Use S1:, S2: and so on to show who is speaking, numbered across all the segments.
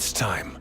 S1: It's time.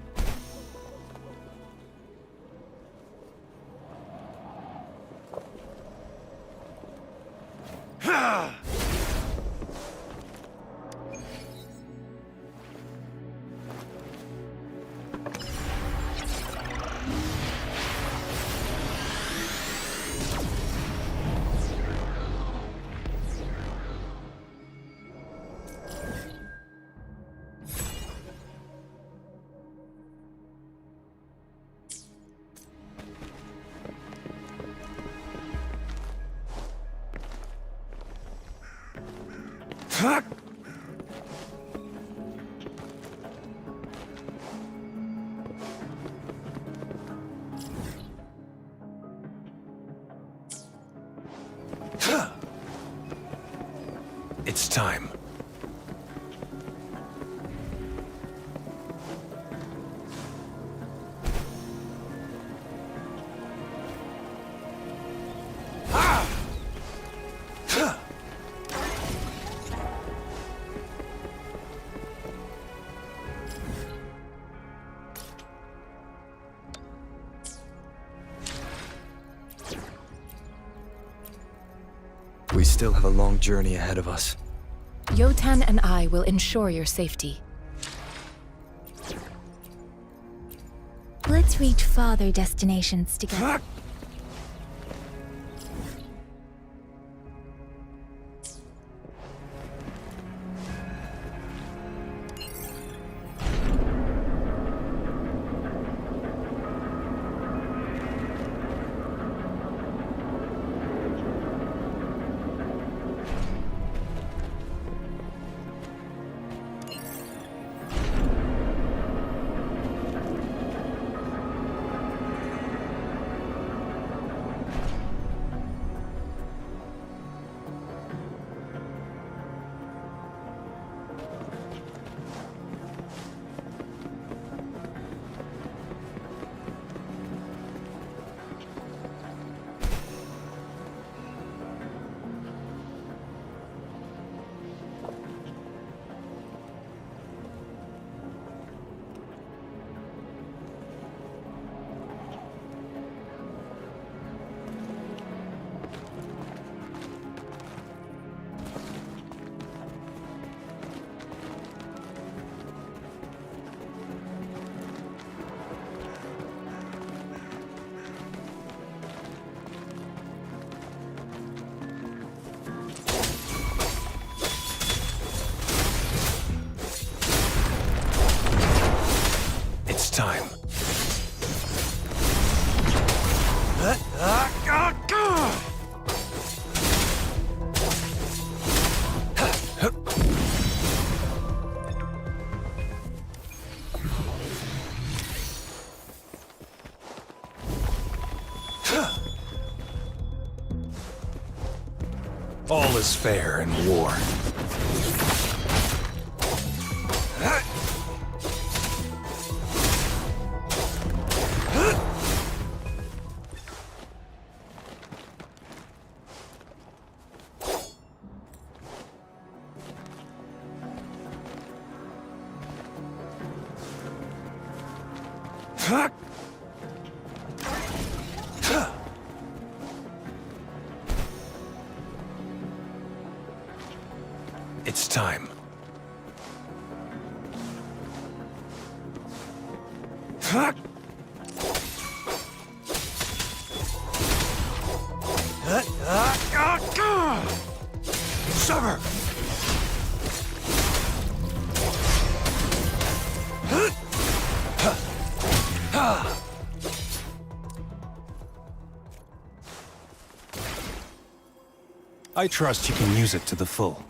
S1: It's time.
S2: We still have a long journey ahead of us.
S3: Yotan and I will ensure your safety.
S4: Let's reach farther destinations together.
S1: It's time. All is fair in war. It's time. Sever! I trust you can use it to the full.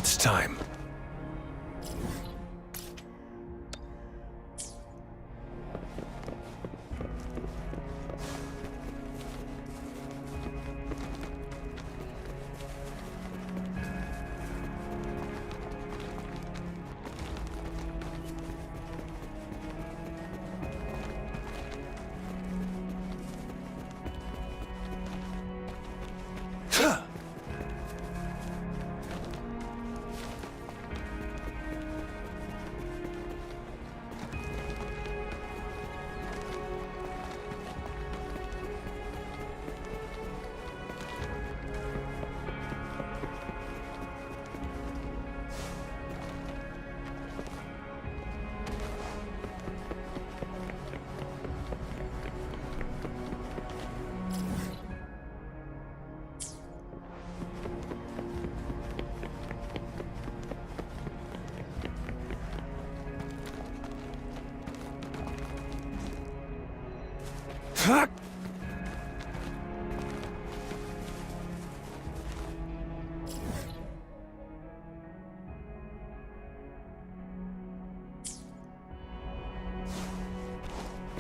S1: It's time.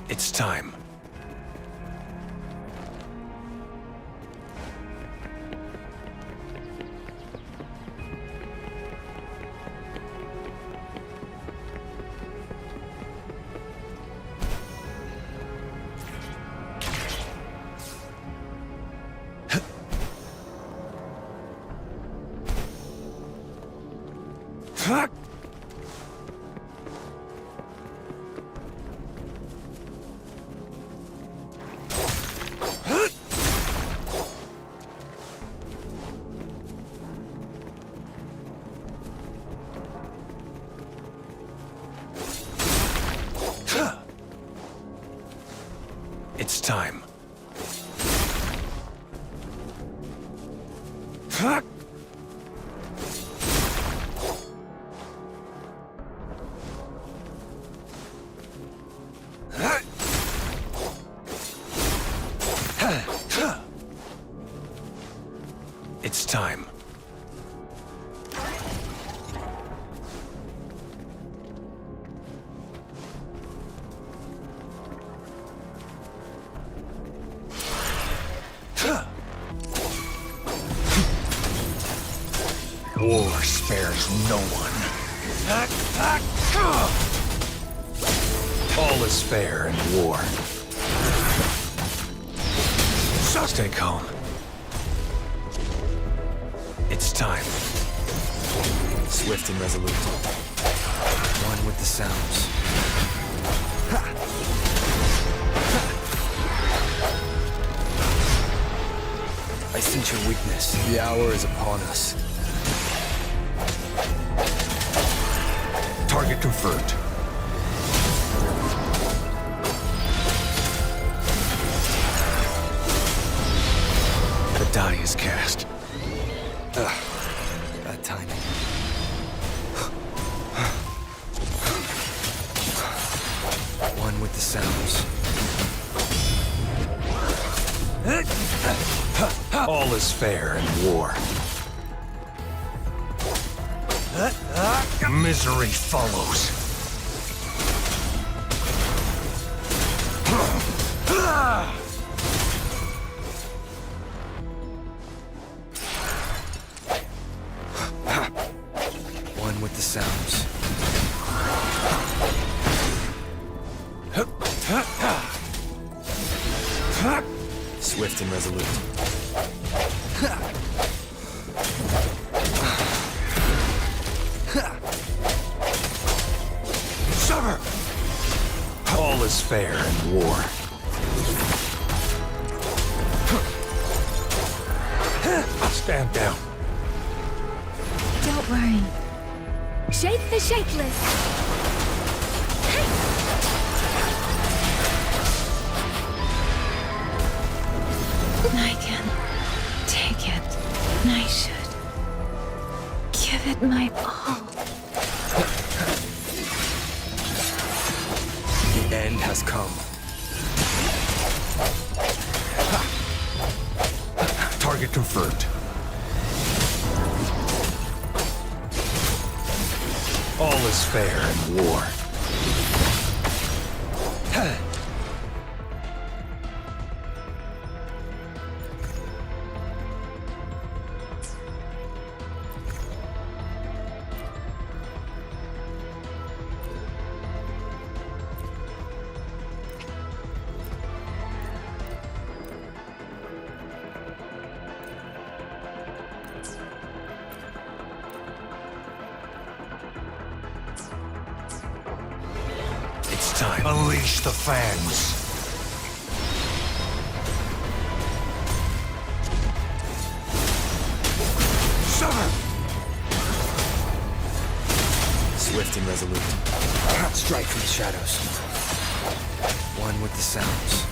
S1: It's time. It's time. It's time. War spares no one. All is fair in war. Stay calm. It's time.
S2: Swift and resolute. One with the sounds. I sense your weakness. The hour is upon us.
S1: Target confirmed. The die is cast.
S2: Bad timing. One with the sounds.
S1: All is fair in war. Misery follows.
S2: One with the sounds. Swift and resolute.
S1: Sever! All is fair in war. Stand down.
S4: Don't worry. Shape the shapeless. I can take it. I should give it my all.
S2: The end has come.
S1: Target confirmed. All is fair in war. It's time. Unleash the fans. Summon!
S2: Swift and resolute. Strike from the shadows. One with the sounds.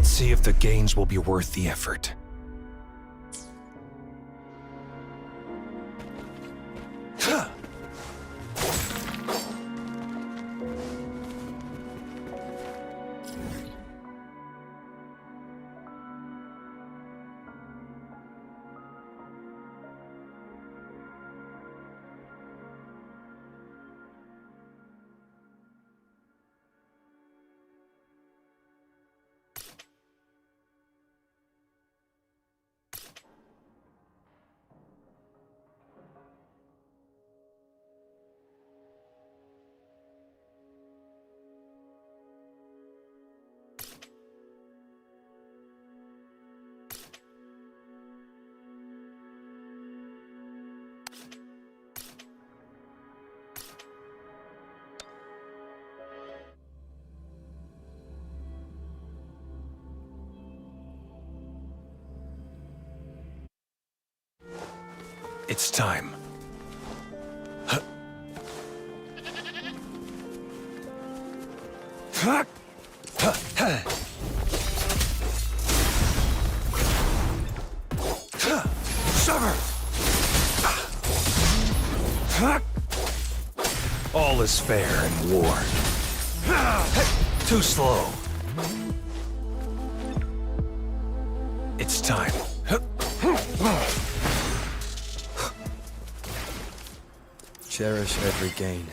S1: Let's see if the gains will be worth the effort. It's time. All is fair in war. Too slow. It's time.
S2: Cherish every gain.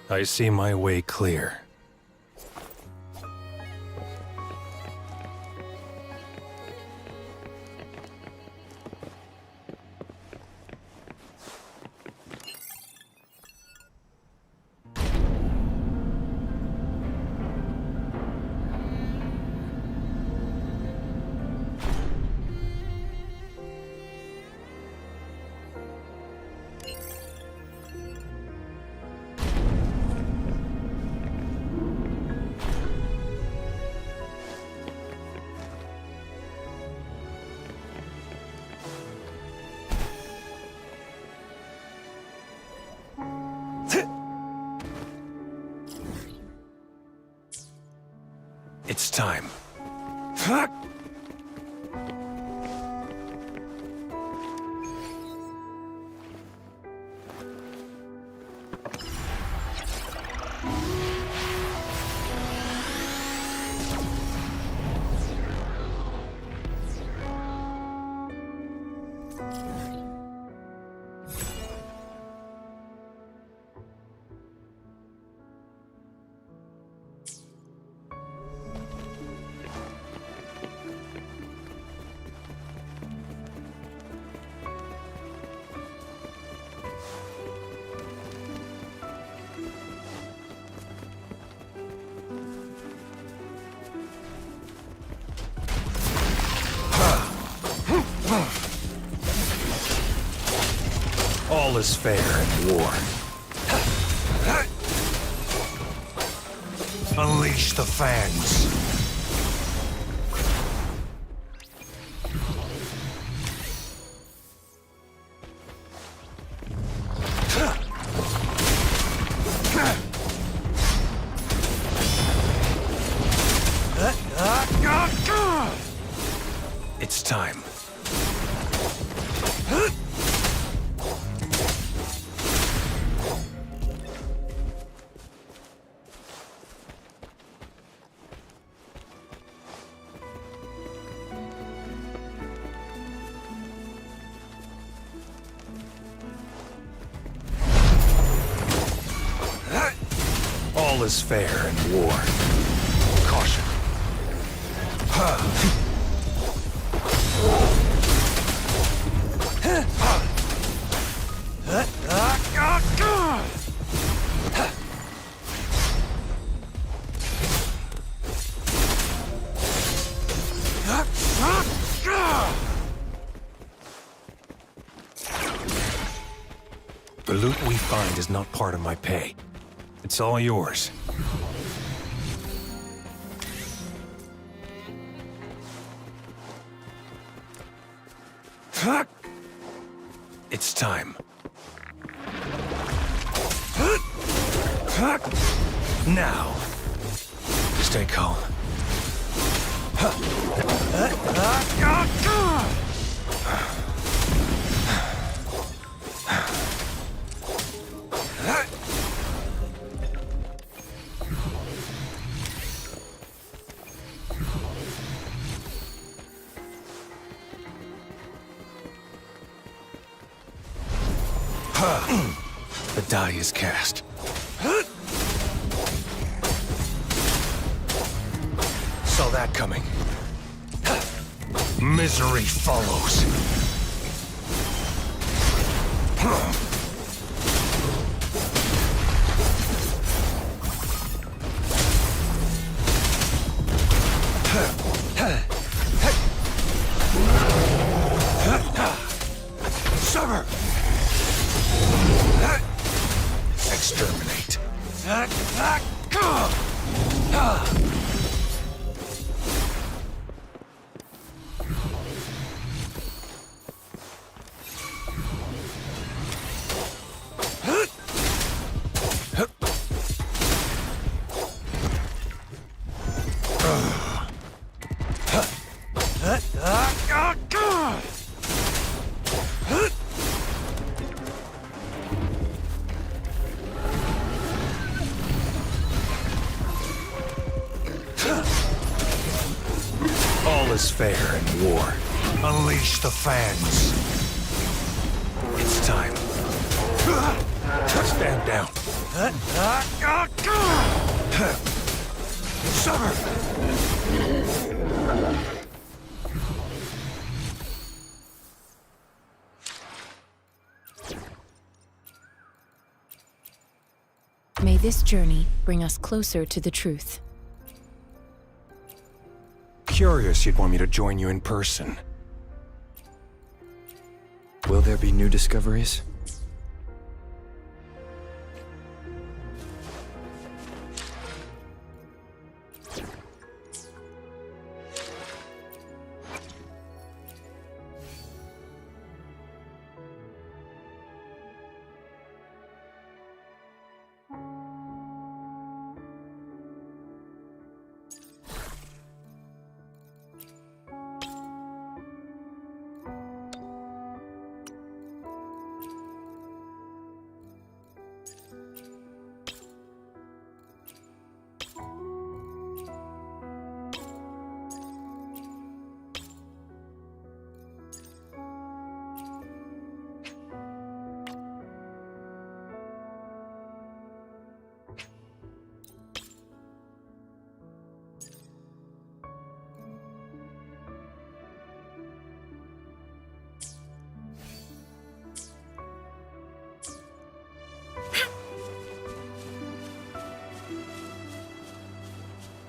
S1: I see my way clear. It's time. All is fair in war. Unleash the fangs. It's time. All is fair in war. Caution. The loot we find is not part of my pay. It's all yours. It's time. Now. Stay calm. The die is cast. Saw that coming. Misery follows. Sever! Exterminate. All is fair in war. Unleash the fans. It's time. Stand down. Sever!
S3: May this journey bring us closer to the truth.
S1: Curious you'd want me to join you in person.
S2: Will there be new discoveries?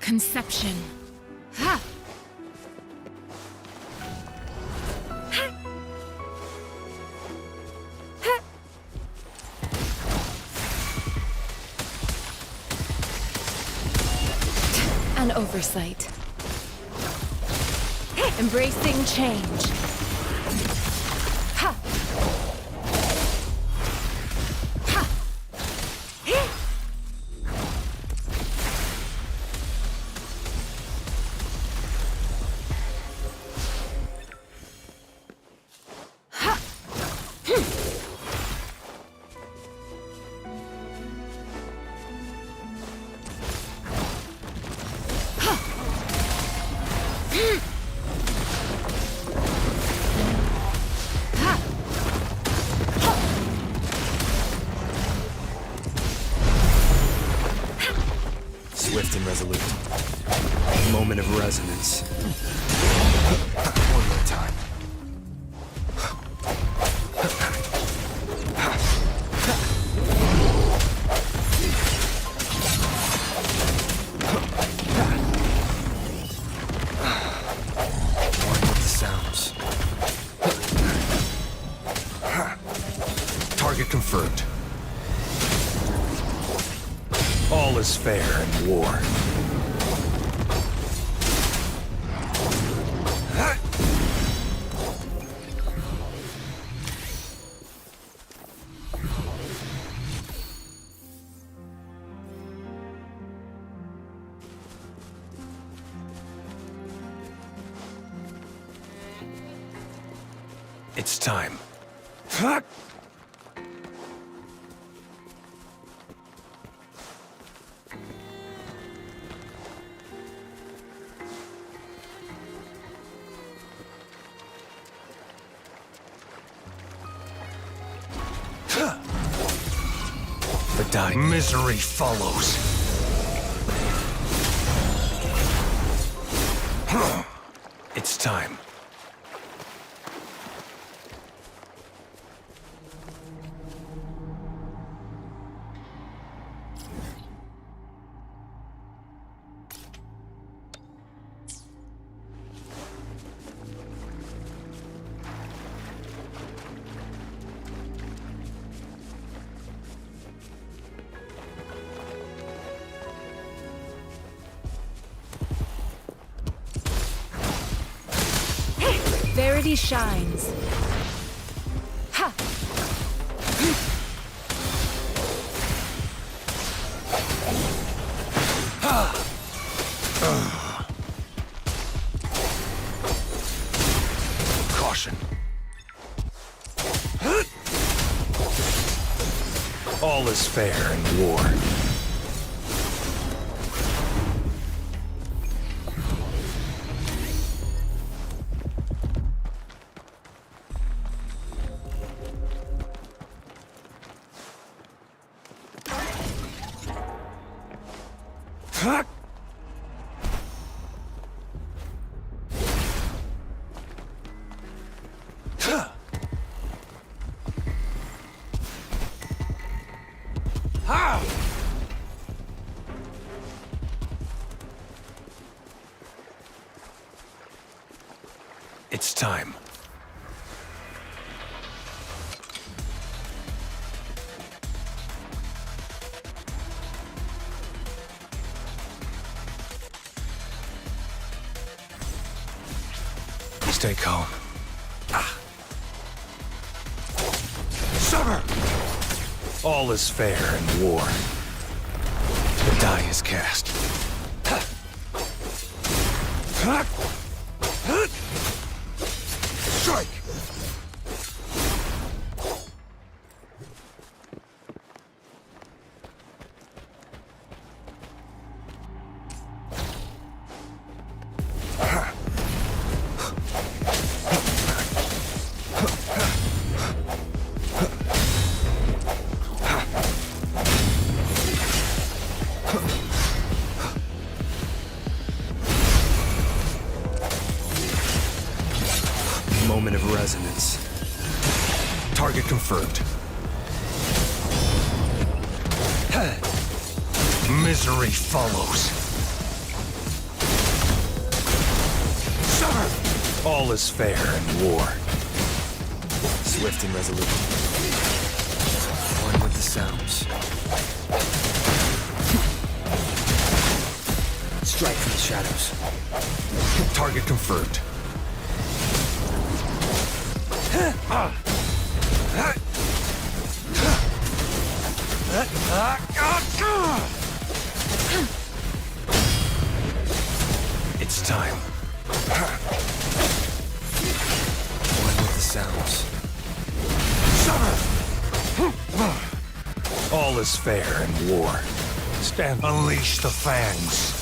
S4: Conception. Ha!
S3: An oversight. Embracing change. Ha! Ha!
S2: Swift and resolute. Moment of resonance. One more time. One with the sounds.
S1: Target confirmed. All is fair in war. It's time. The dying misery follows. It's time.
S3: Verity shines. Ha!
S1: Caution. All is fair in war. It's time. Stay calm. Summer! All is fair in war. The die is cast. Strike!
S2: Moment of resonance.
S1: Target confirmed. Misery follows. Summer! All is fair in war.
S2: Swift and resolute. One with the sounds. Strike from the shadows.
S1: Target confirmed. It's time.
S2: One with the sounds.
S1: Summer! All is fair in war. Stand. Unleash the fangs.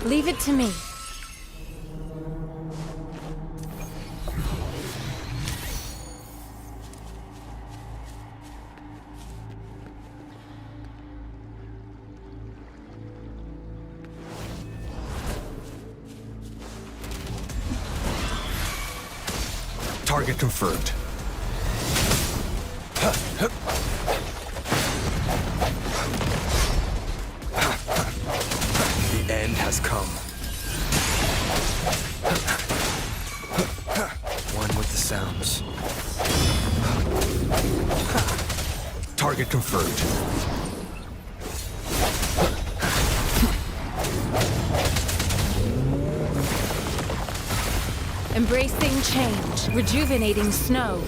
S3: Leave it to me.
S1: Target confirmed.
S2: The end has come. One with the sounds.
S1: Target confirmed.
S3: Embracing change, rejuvenating snow.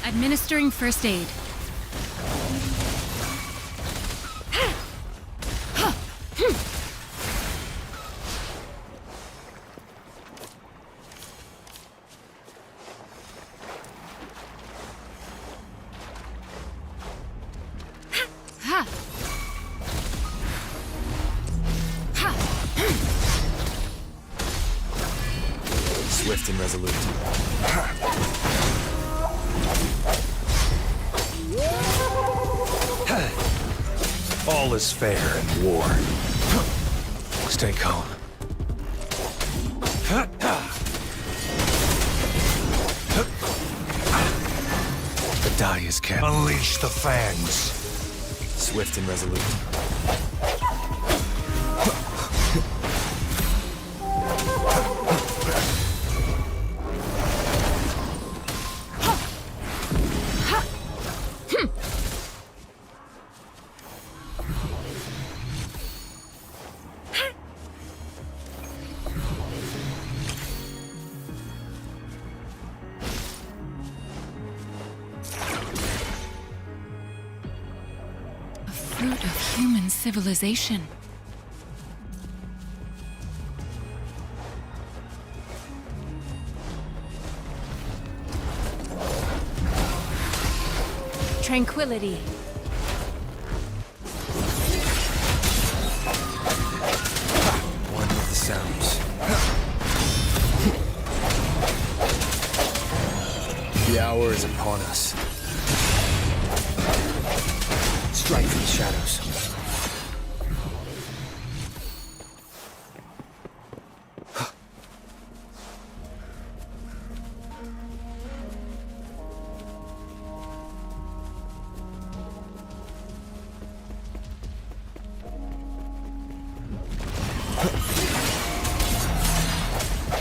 S4: Administering first aid.
S2: Swift and resolute.
S1: All is fair in war. Stay calm. The die is cast. Unleash the fangs.
S2: Swift and resolute.
S4: Fruit of human civilization.
S3: Tranquility.
S2: One with the sounds. The hour is upon us. Strike from the shadows.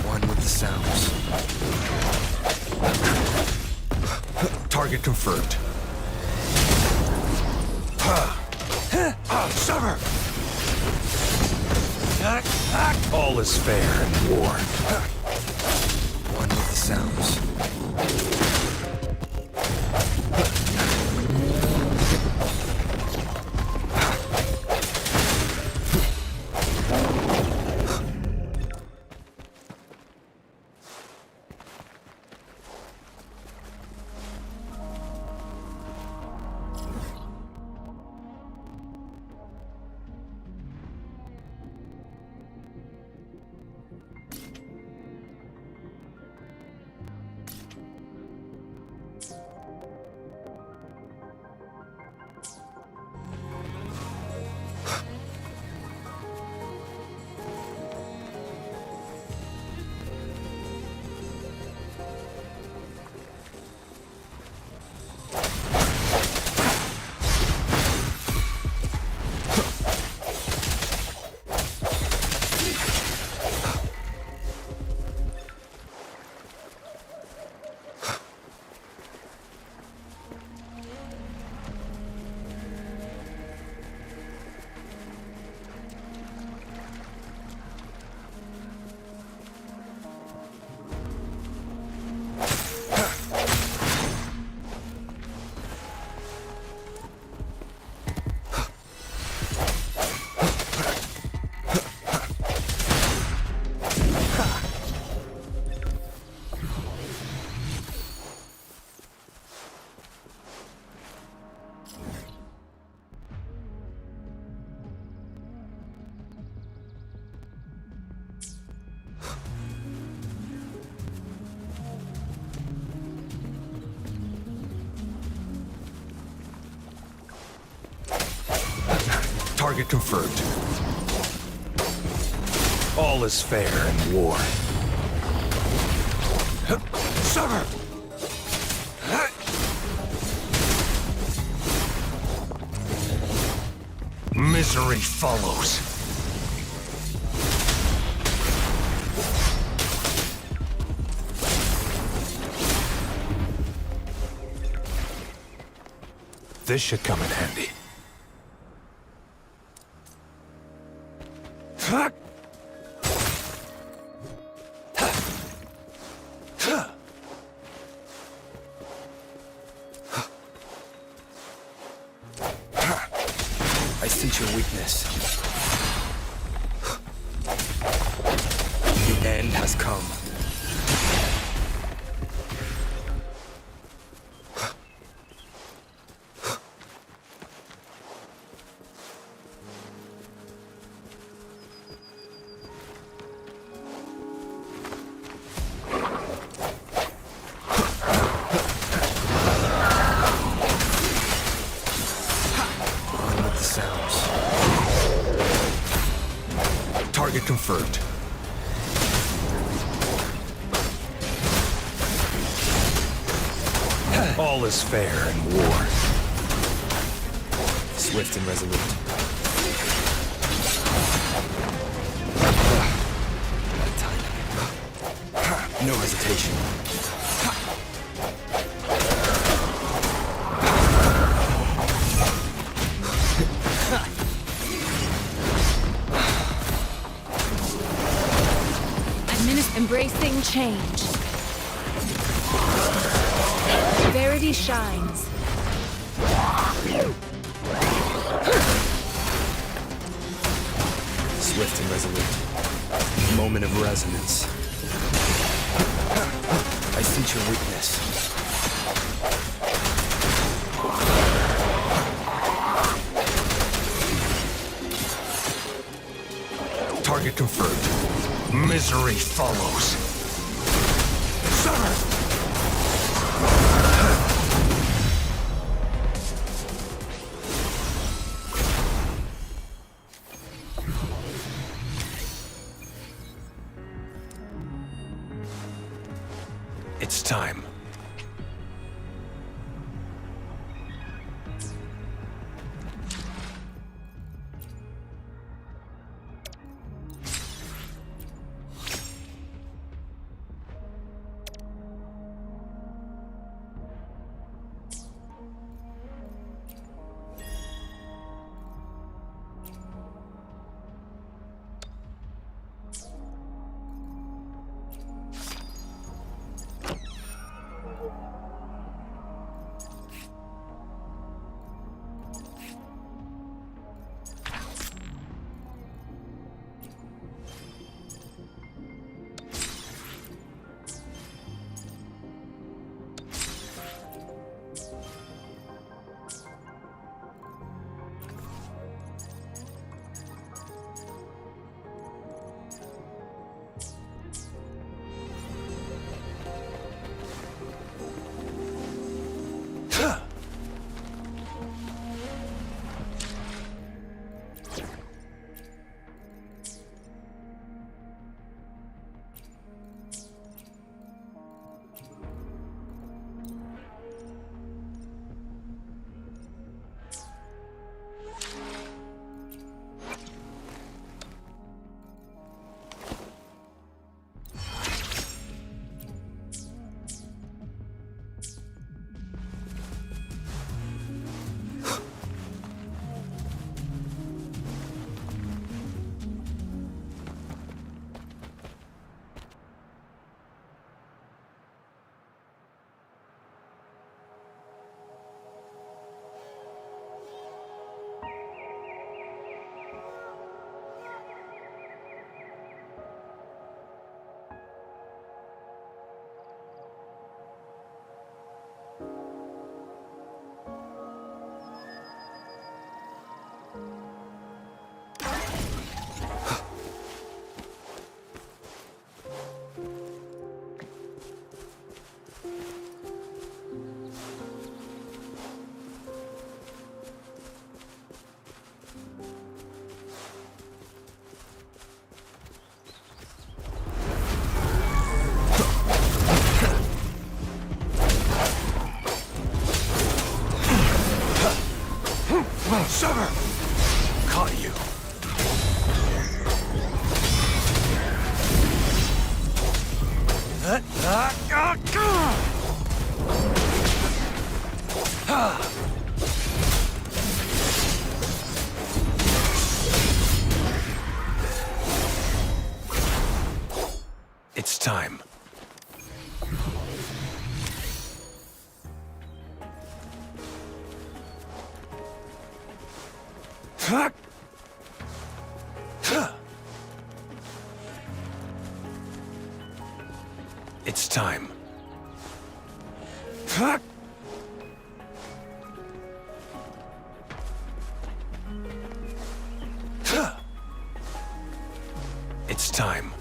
S2: One with the sounds.
S1: Target confirmed. Sever! All is fair in war.
S2: One with the sounds.
S1: Target confirmed. All is fair in war. Sever! Misery follows. This should come in handy.
S2: I sense your weakness. The end has come.
S1: Target confirmed. All is fair in war.
S2: Swift and resolute. Bad timing. No hesitation.
S3: Embracing change. Verity shines.
S2: Swift and resolute. Moment of resonance. I sense your weakness.
S1: Target confirmed. Misery follows. Sever! It's time. Sever! Caught you. It's time. It's time. It's time.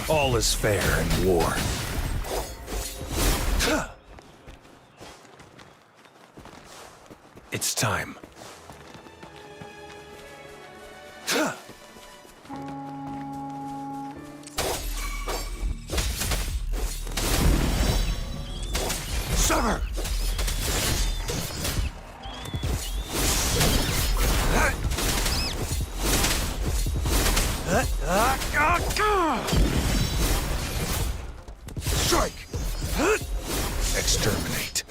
S1: All is fair in war. It's time. Sever! Strike! Exterminate.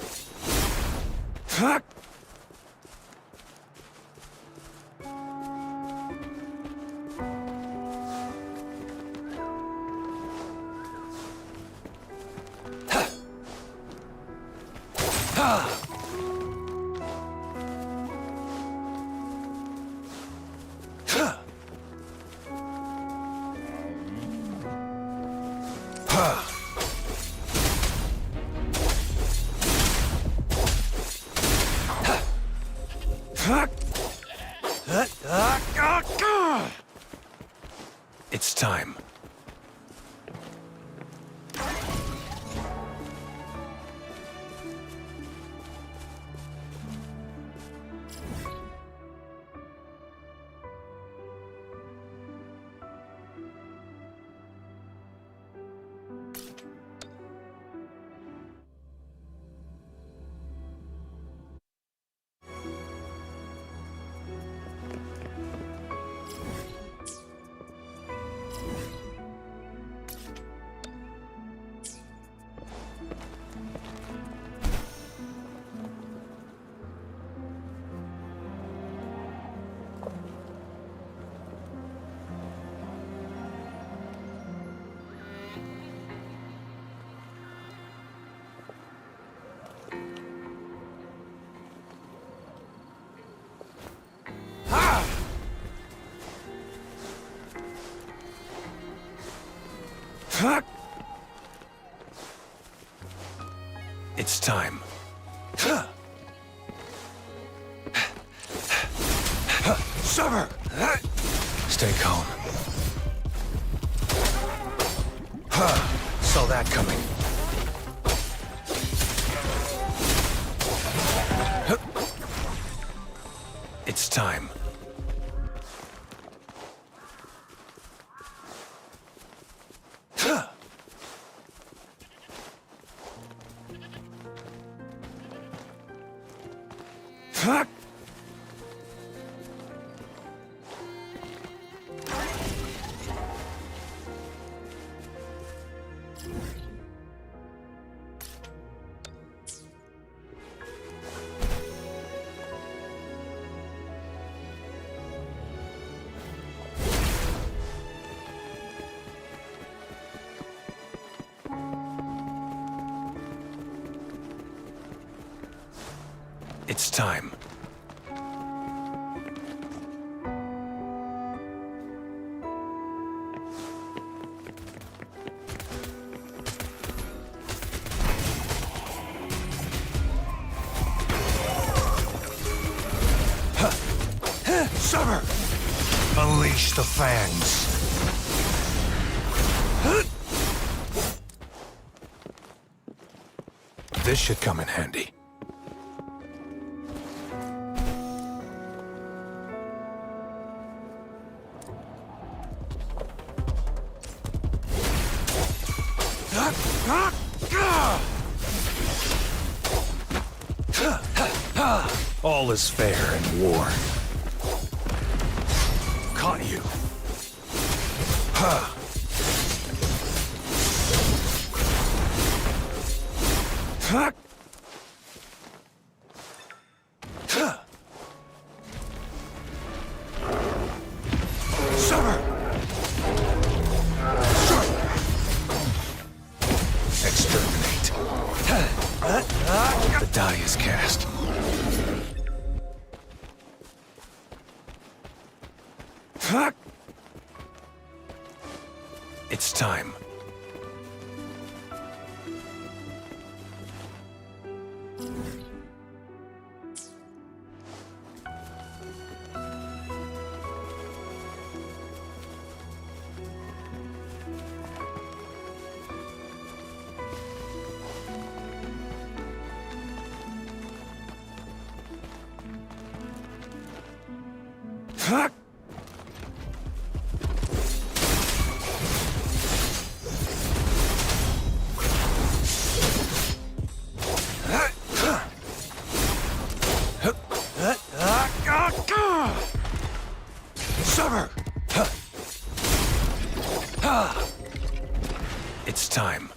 S1: It's time. It's time. Sever! Stay calm. Saw that coming. It's time. It's time. Sever! Unleash the fangs. This should come in handy. All is fair in war. Caught you. Ha! Ha! Ha! Sever! Exterminate. The die is cast. It's time. Sever! It's time.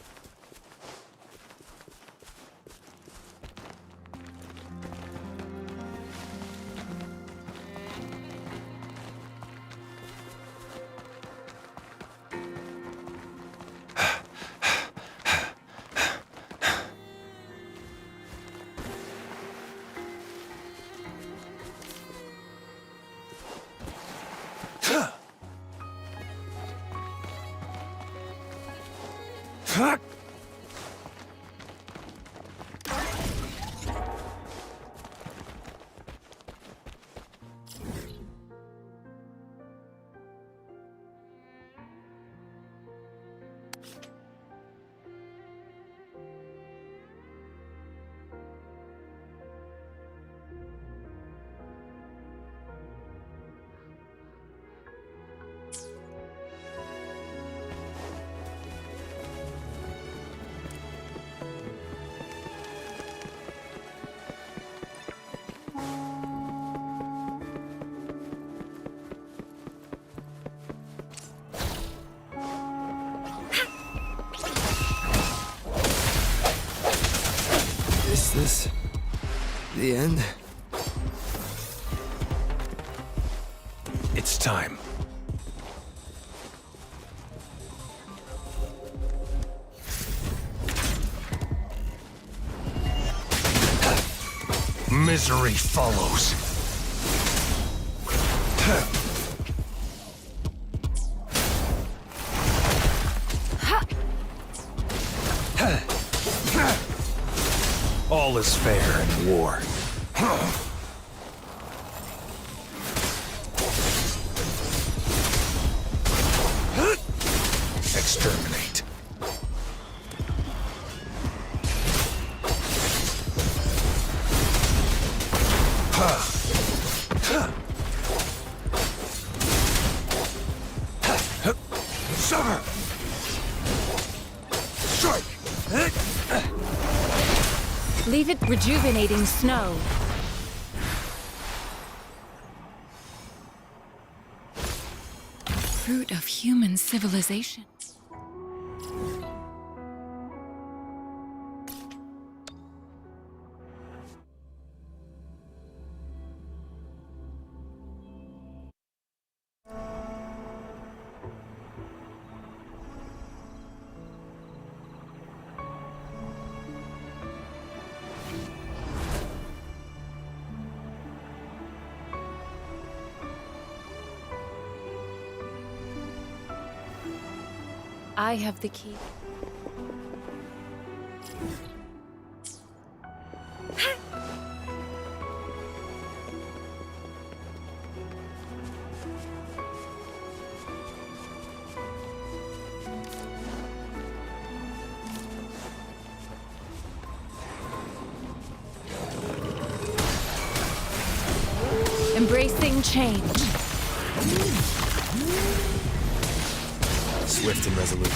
S2: Is this the end?
S1: It's time. Misery follows. All is fair in war. Exterminate. Summer! Strike!
S3: Leave it rejuvenating snow.
S4: Fruit of human civilization.
S3: I have the key. Embracing change.
S2: Swift and resolute.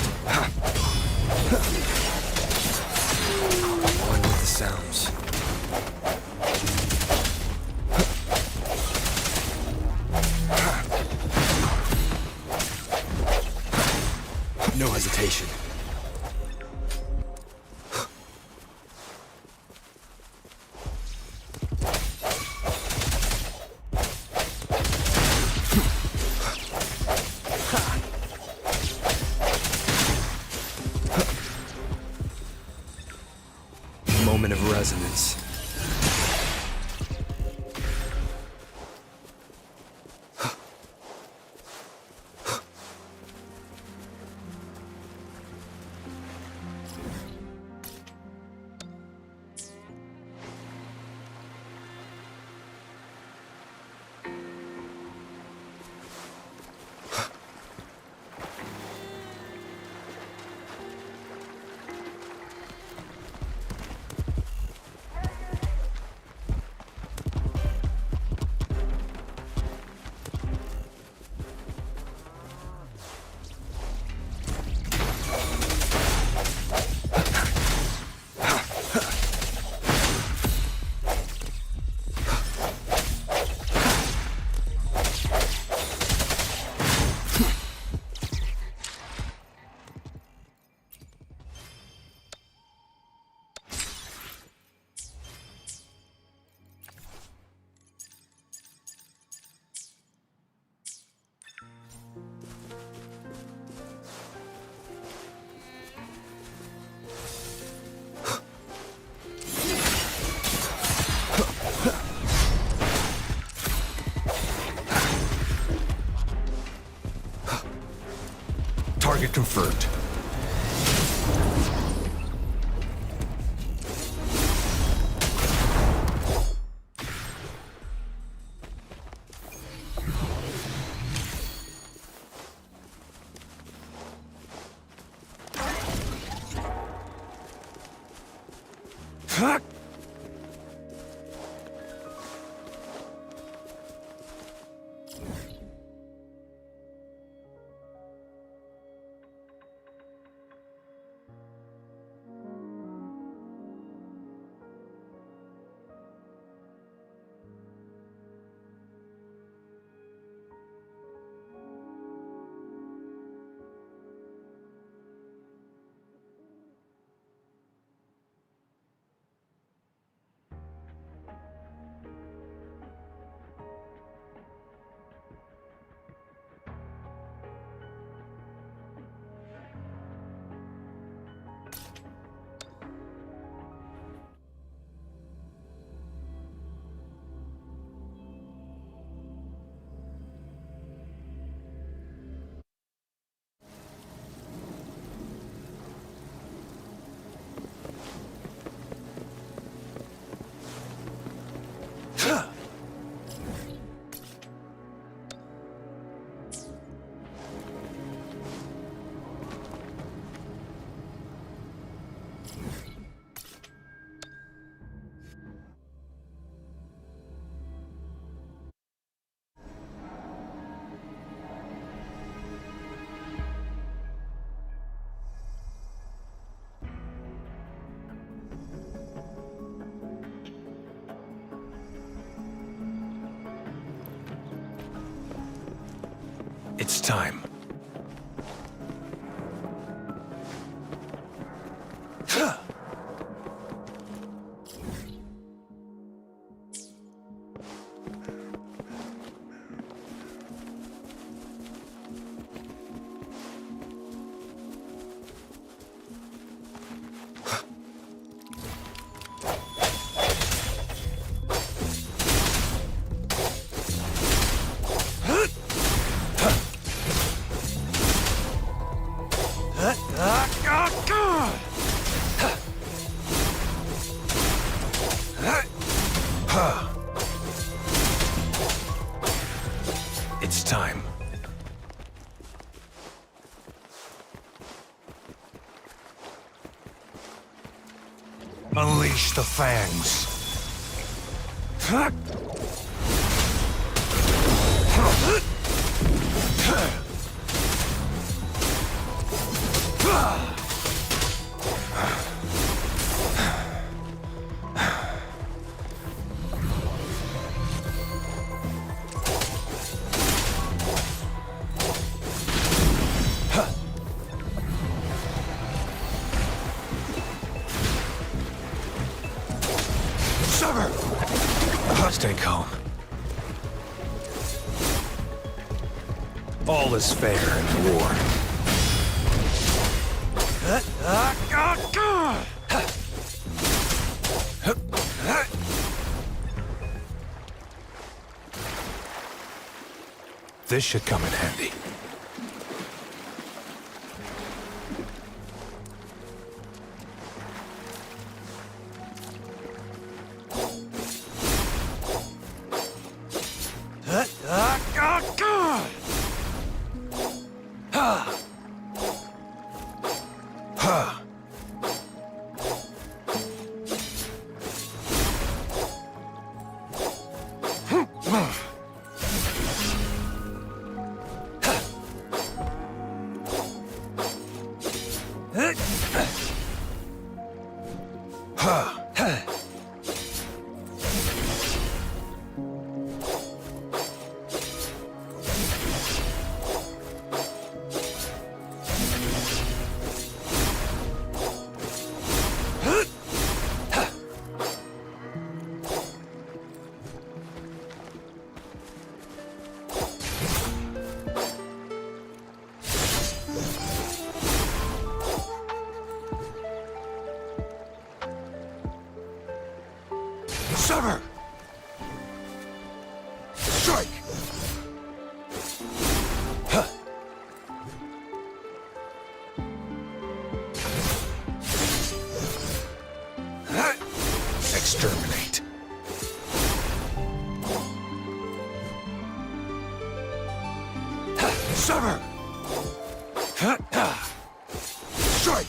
S2: One with the sounds. No hesitation. Moment of resonance.
S1: Target confirmed. Fuck! It's time. It's time. Unleash the fangs. Sever! Stay calm. All is fair in war. This should come in handy. Sever! Strike! Huh. Exterminate. Sever! Strike!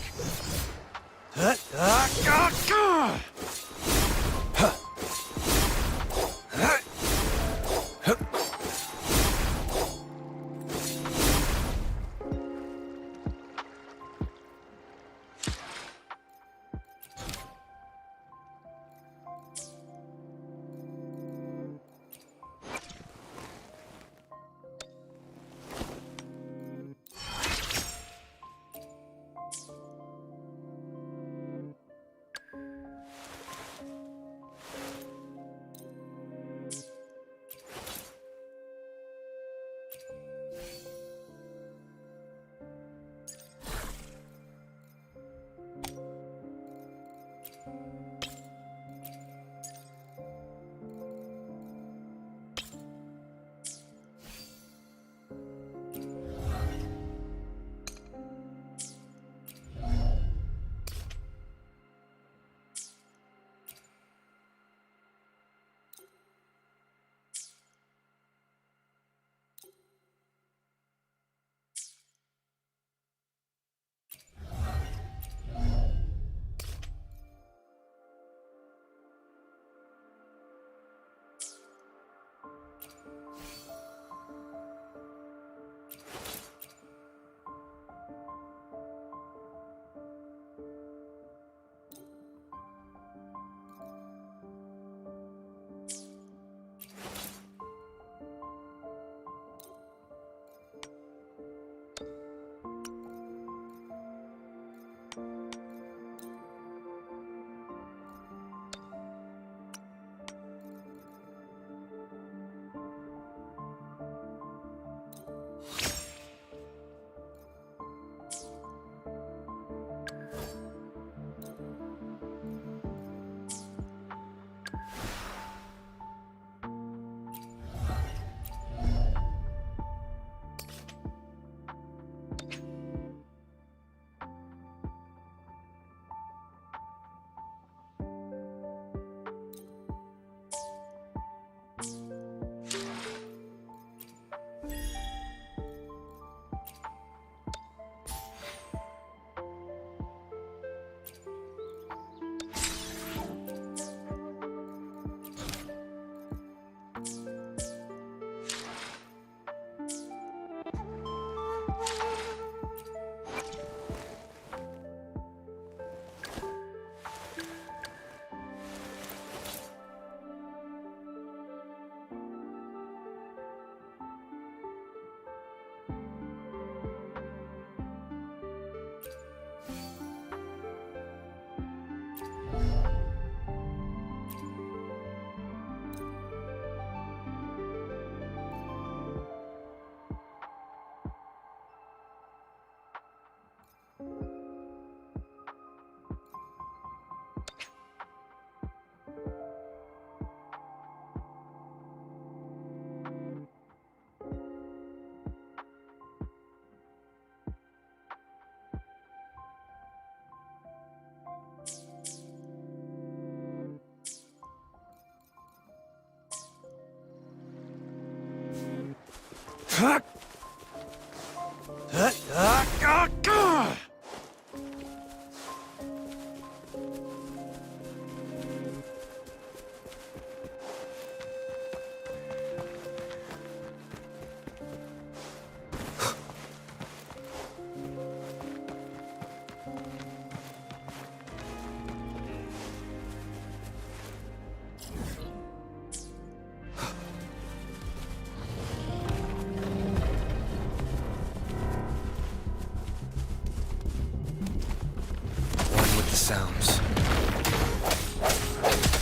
S2: One with the sounds.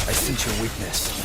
S2: I sense your weakness.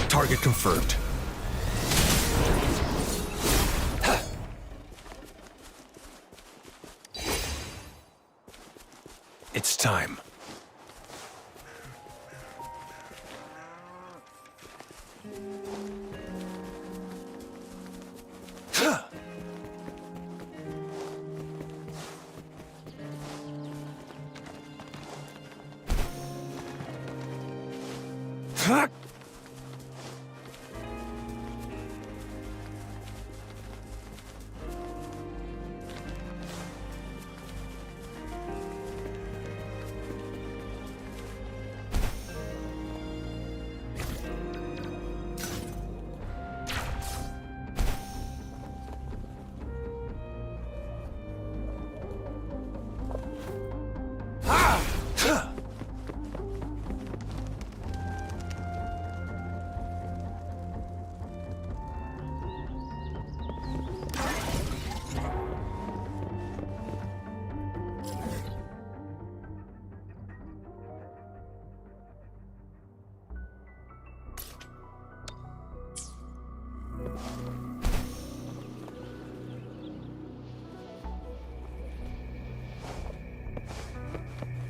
S1: Target confirmed. It's time.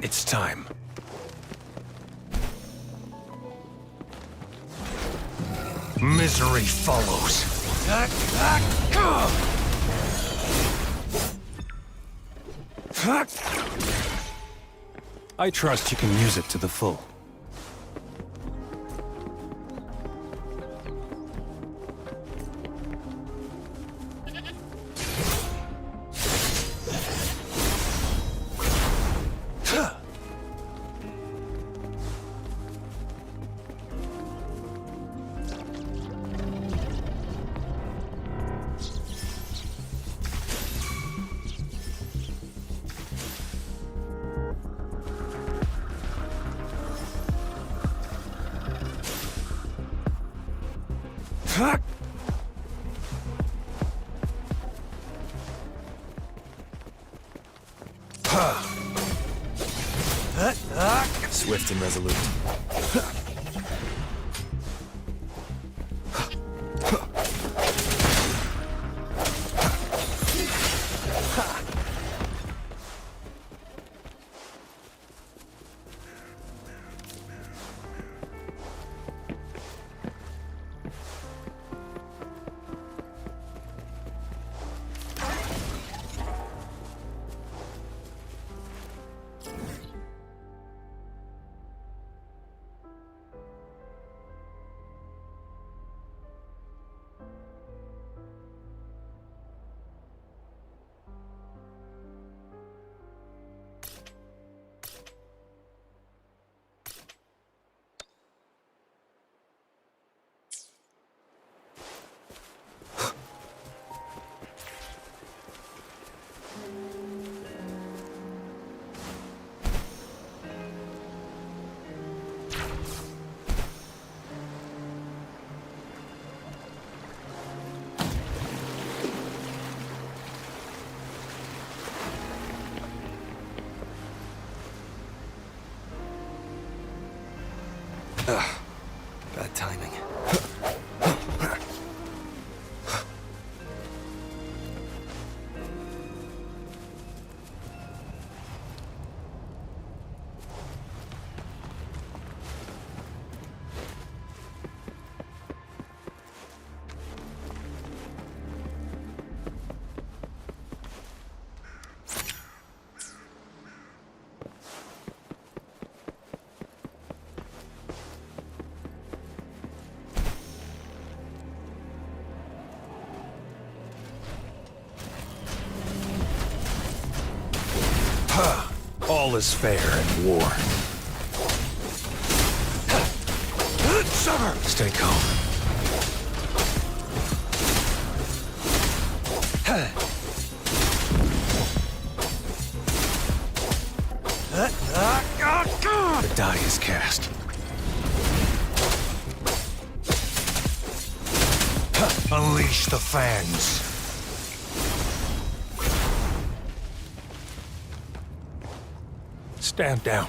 S1: It's time. Misery follows. I trust you can use it to the full.
S2: Swift and resolute. Bad timing.
S1: All is fair in war. Stay calm. The die is cast. Unleash the fangs. Stand down.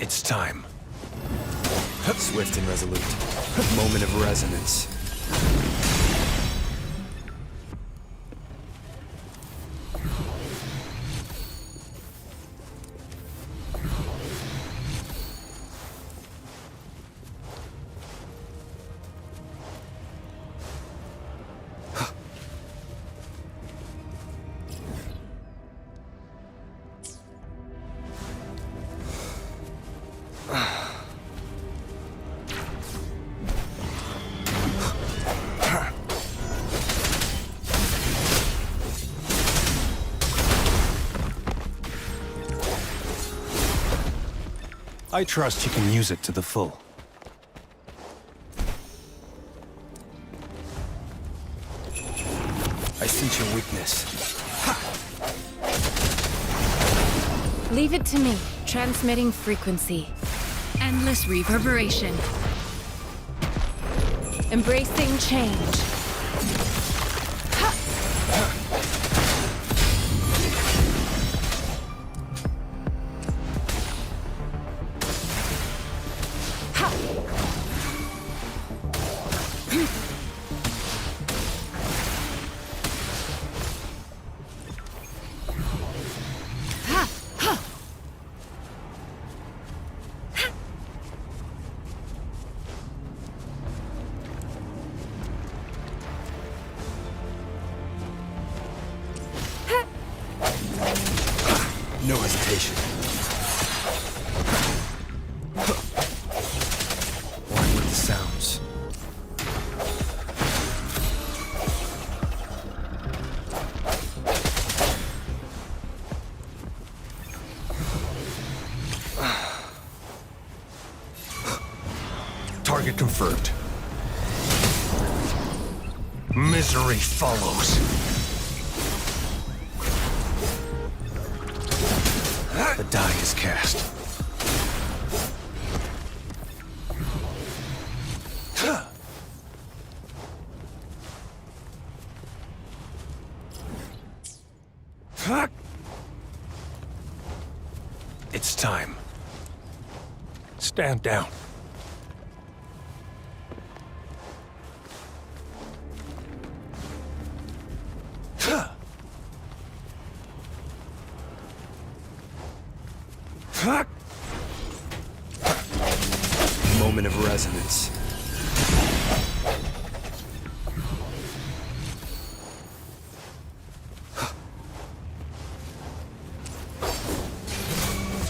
S1: It's time.
S2: Swift and resolute. Moment of resonance.
S1: I trust you can use it to the full.
S2: I sense your weakness.
S3: Leave it to me. Transmitting frequency.
S4: Endless reverberation.
S3: Embracing change.
S2: No hesitation. One with the sounds.
S1: Target confirmed. Misery follows. The die is cast. It's time. Stand down.
S2: Moment of resonance.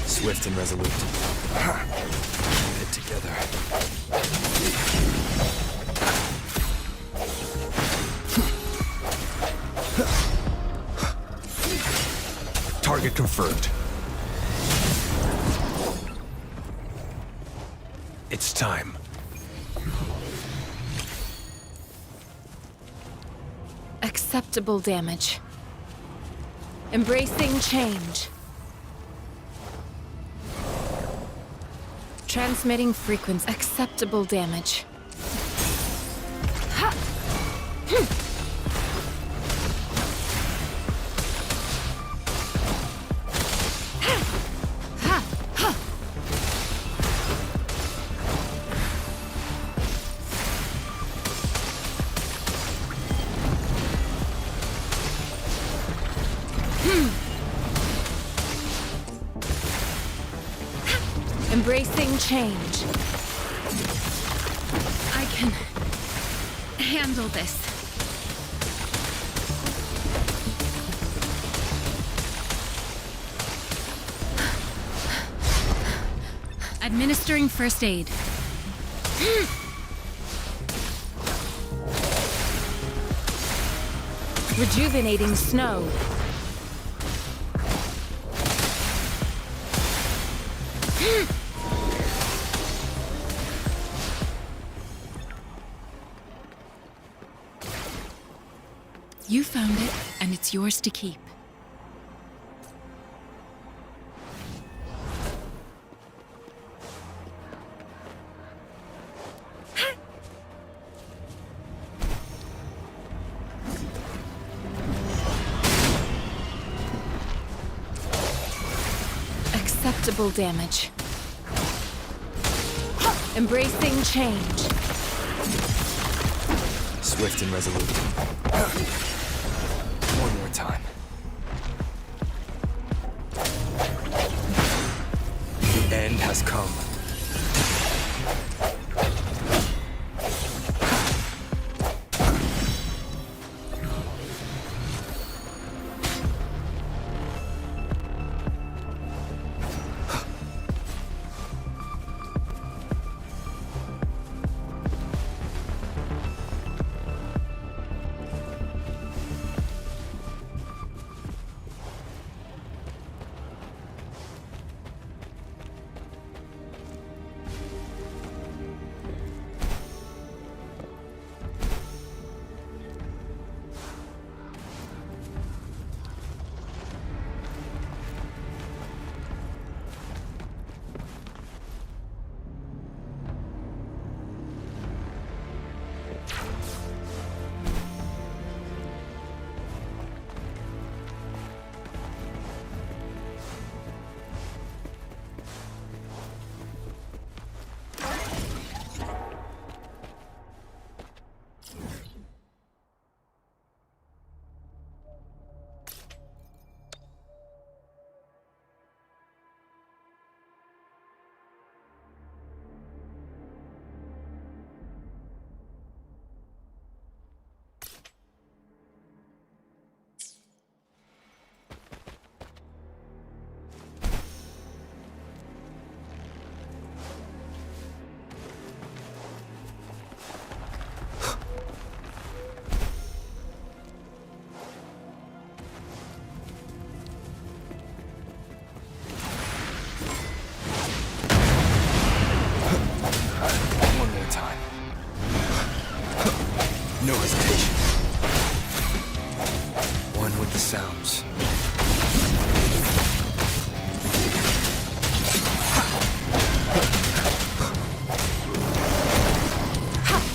S2: Swift and resolute. Fit together.
S1: Target confirmed. It's time.
S3: Acceptable damage. Embracing change. Transmitting frequency. Acceptable damage. Ha! Embracing change.
S4: I can handle this. Administering first aid.
S3: Rejuvenating snow.
S4: You found it, and it's yours to keep.
S3: Acceptable damage. Embracing change.
S2: Swift and resolute. One more time. The end has come. No hesitation. One with the sounds.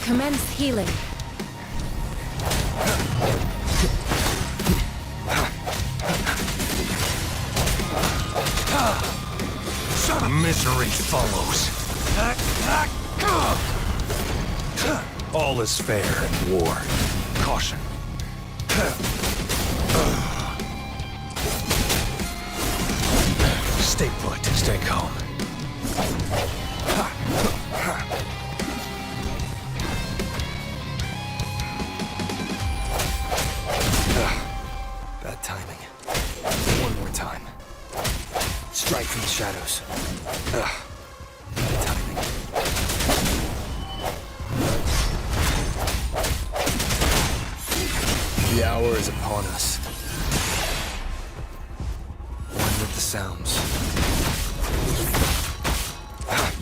S3: Commence healing.
S1: Misery follows. All is fair in war. Caution. Stay put. Stay calm.
S2: Bad timing. One more time. Strike from the shadows. Bad timing. The hour is upon us. One with the sounds.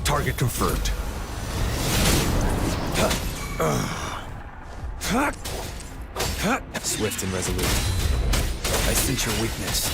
S1: Target confirmed.
S2: Swift and resolute. I sense your weakness.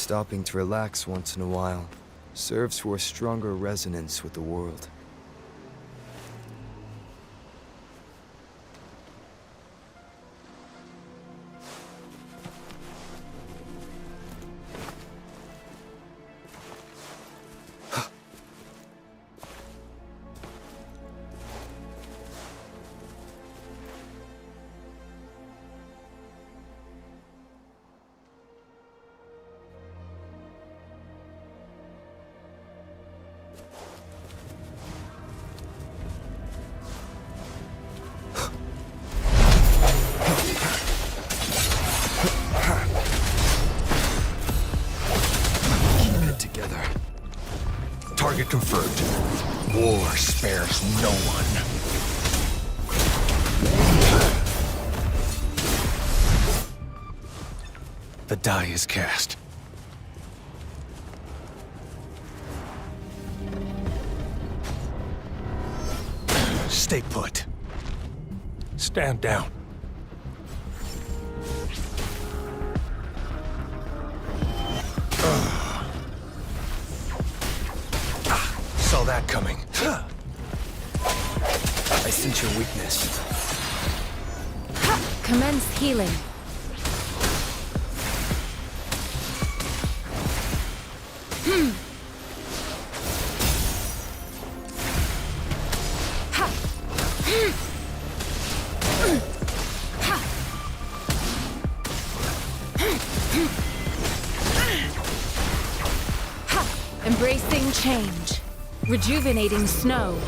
S2: Stopping to relax once in a while serves for a stronger resonance with the world.
S1: Target confirmed. War spares no one. The die is cast. Stay put. Stand down. Saw that coming.
S2: I sense your weakness.
S3: Commence healing. Embracing change. Rejuvenating snow.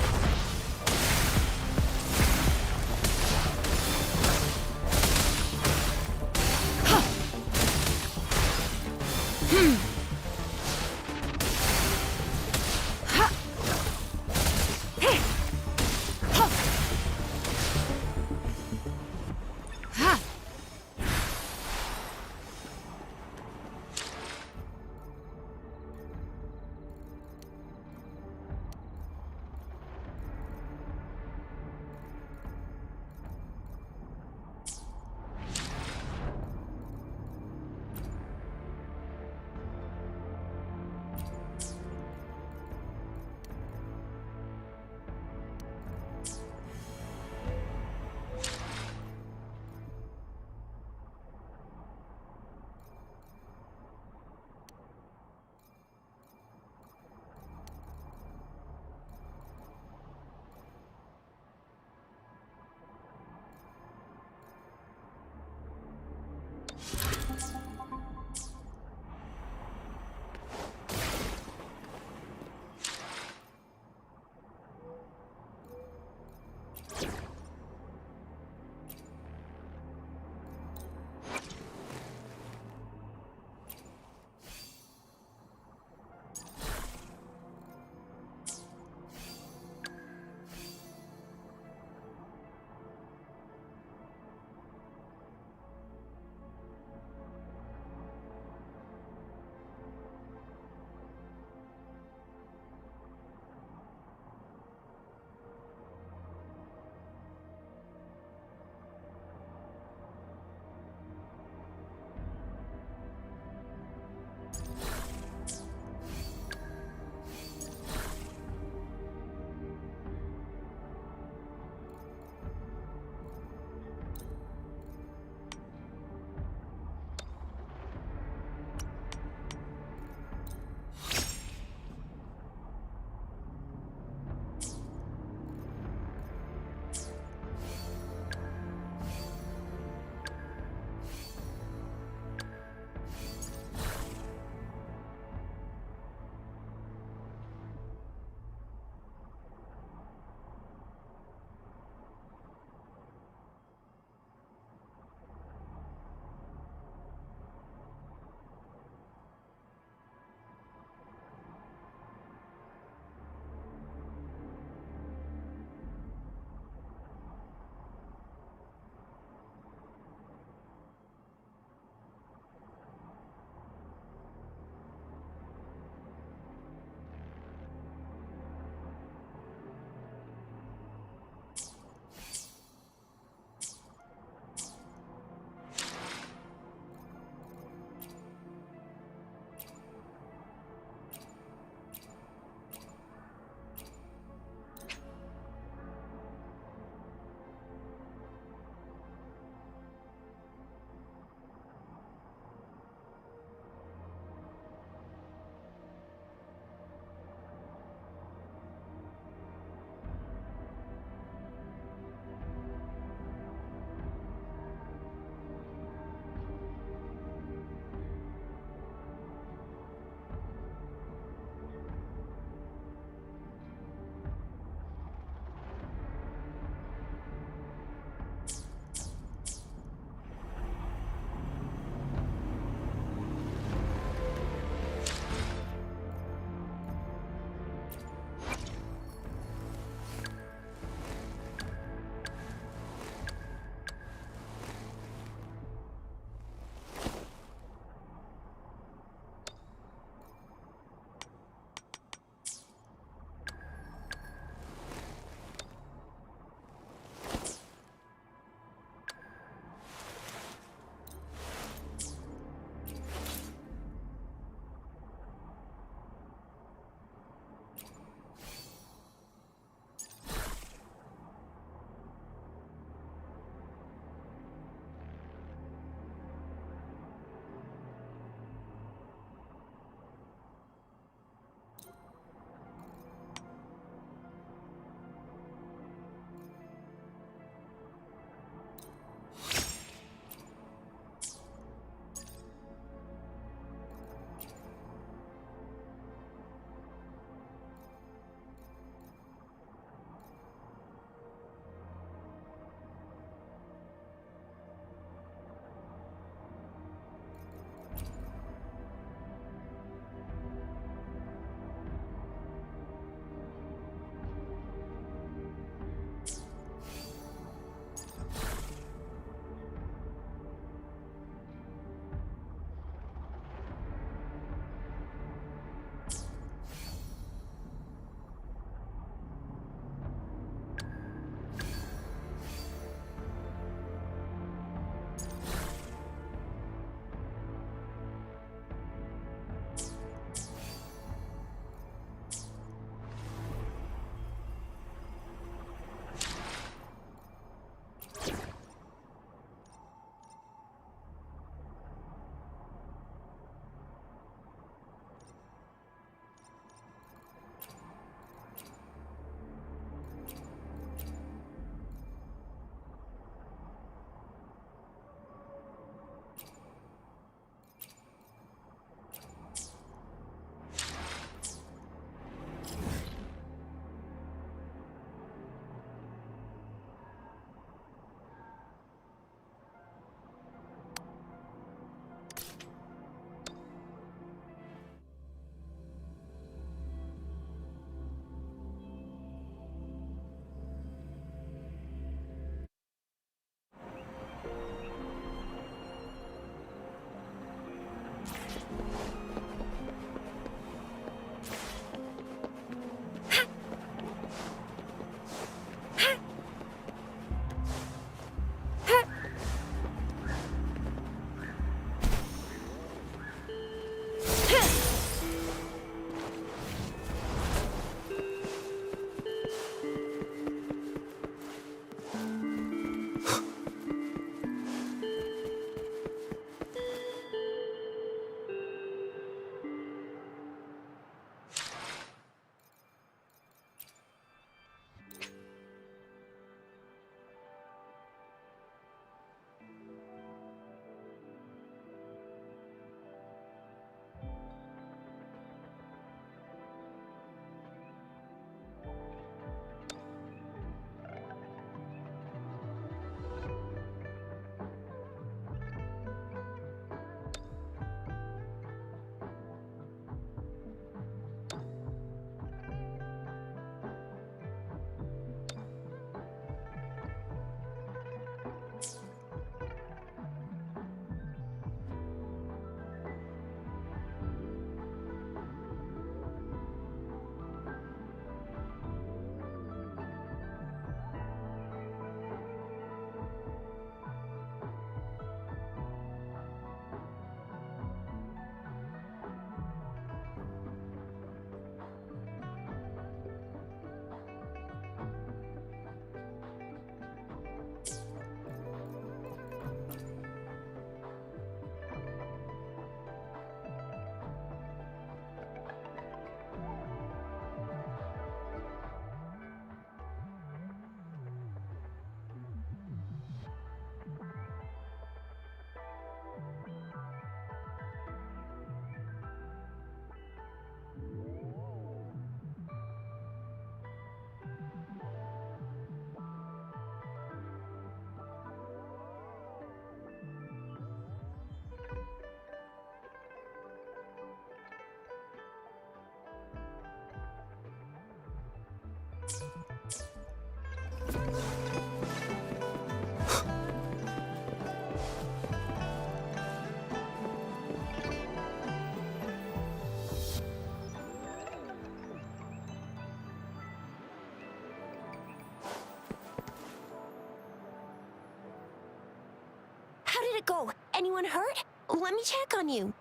S5: How did it go? Anyone hurt? Let me check on you.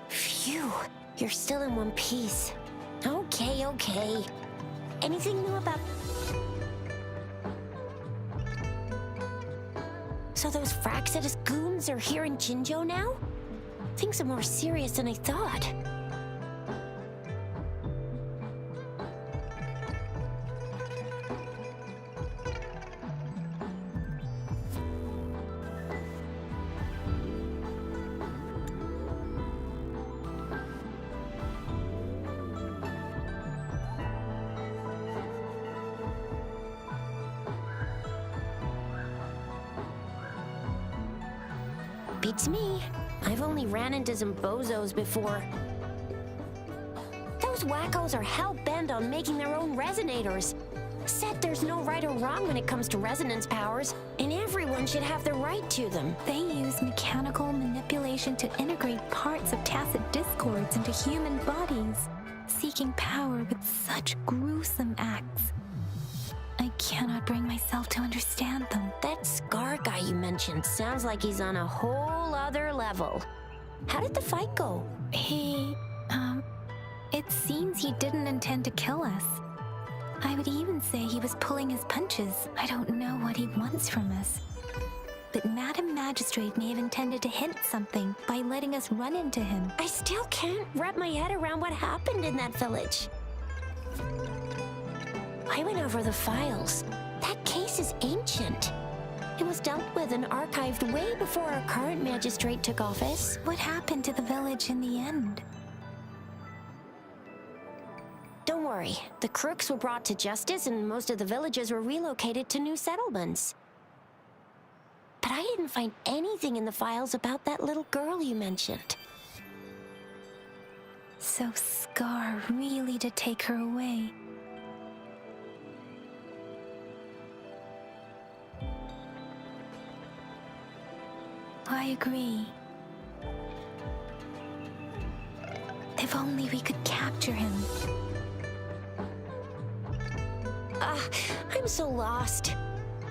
S5: Phew, you're still in one piece. Okay. Anything new about... So those Fraxidus goons are here in Jinzhou now? Things are more serious than I thought. Beats me. I've only ran into some bozos before. Those wackos are hell-bent on making their own resonators. Said there's no right or wrong when it comes to resonance powers, and everyone should have the right to them.
S3: They use mechanical manipulation to integrate parts of tacit discords into human bodies, seeking power with such gruesome acts. I cannot bring myself to understand them.
S5: That Scar guy you mentioned sounds like he's on a whole other level. How did the fight go?
S3: It seems he didn't intend to kill us. I would even say he was pulling his punches. I don't know what he wants from us. But Madam Magistrate may have intended to hint something by letting us run into him.
S5: I still can't wrap my head around what happened in that village. I went over the files. That case is ancient. It was dealt with and archived way before our current magistrate took office.
S3: What happened to the village in the end?
S5: Don't worry. The crooks were brought to justice and most of the villagers were relocated to new settlements. But I didn't find anything in the files about that little girl you mentioned.
S3: So Scar really did take her away. I agree. If only we could capture him.
S5: I'm so lost.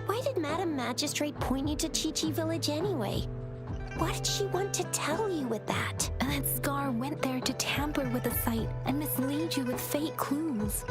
S5: Why did Madam Magistrate point you to Chi-Chi Village anyway? What did she want to tell you with that?
S3: And that Scar went there to tamper with the site and mislead you with fake clues.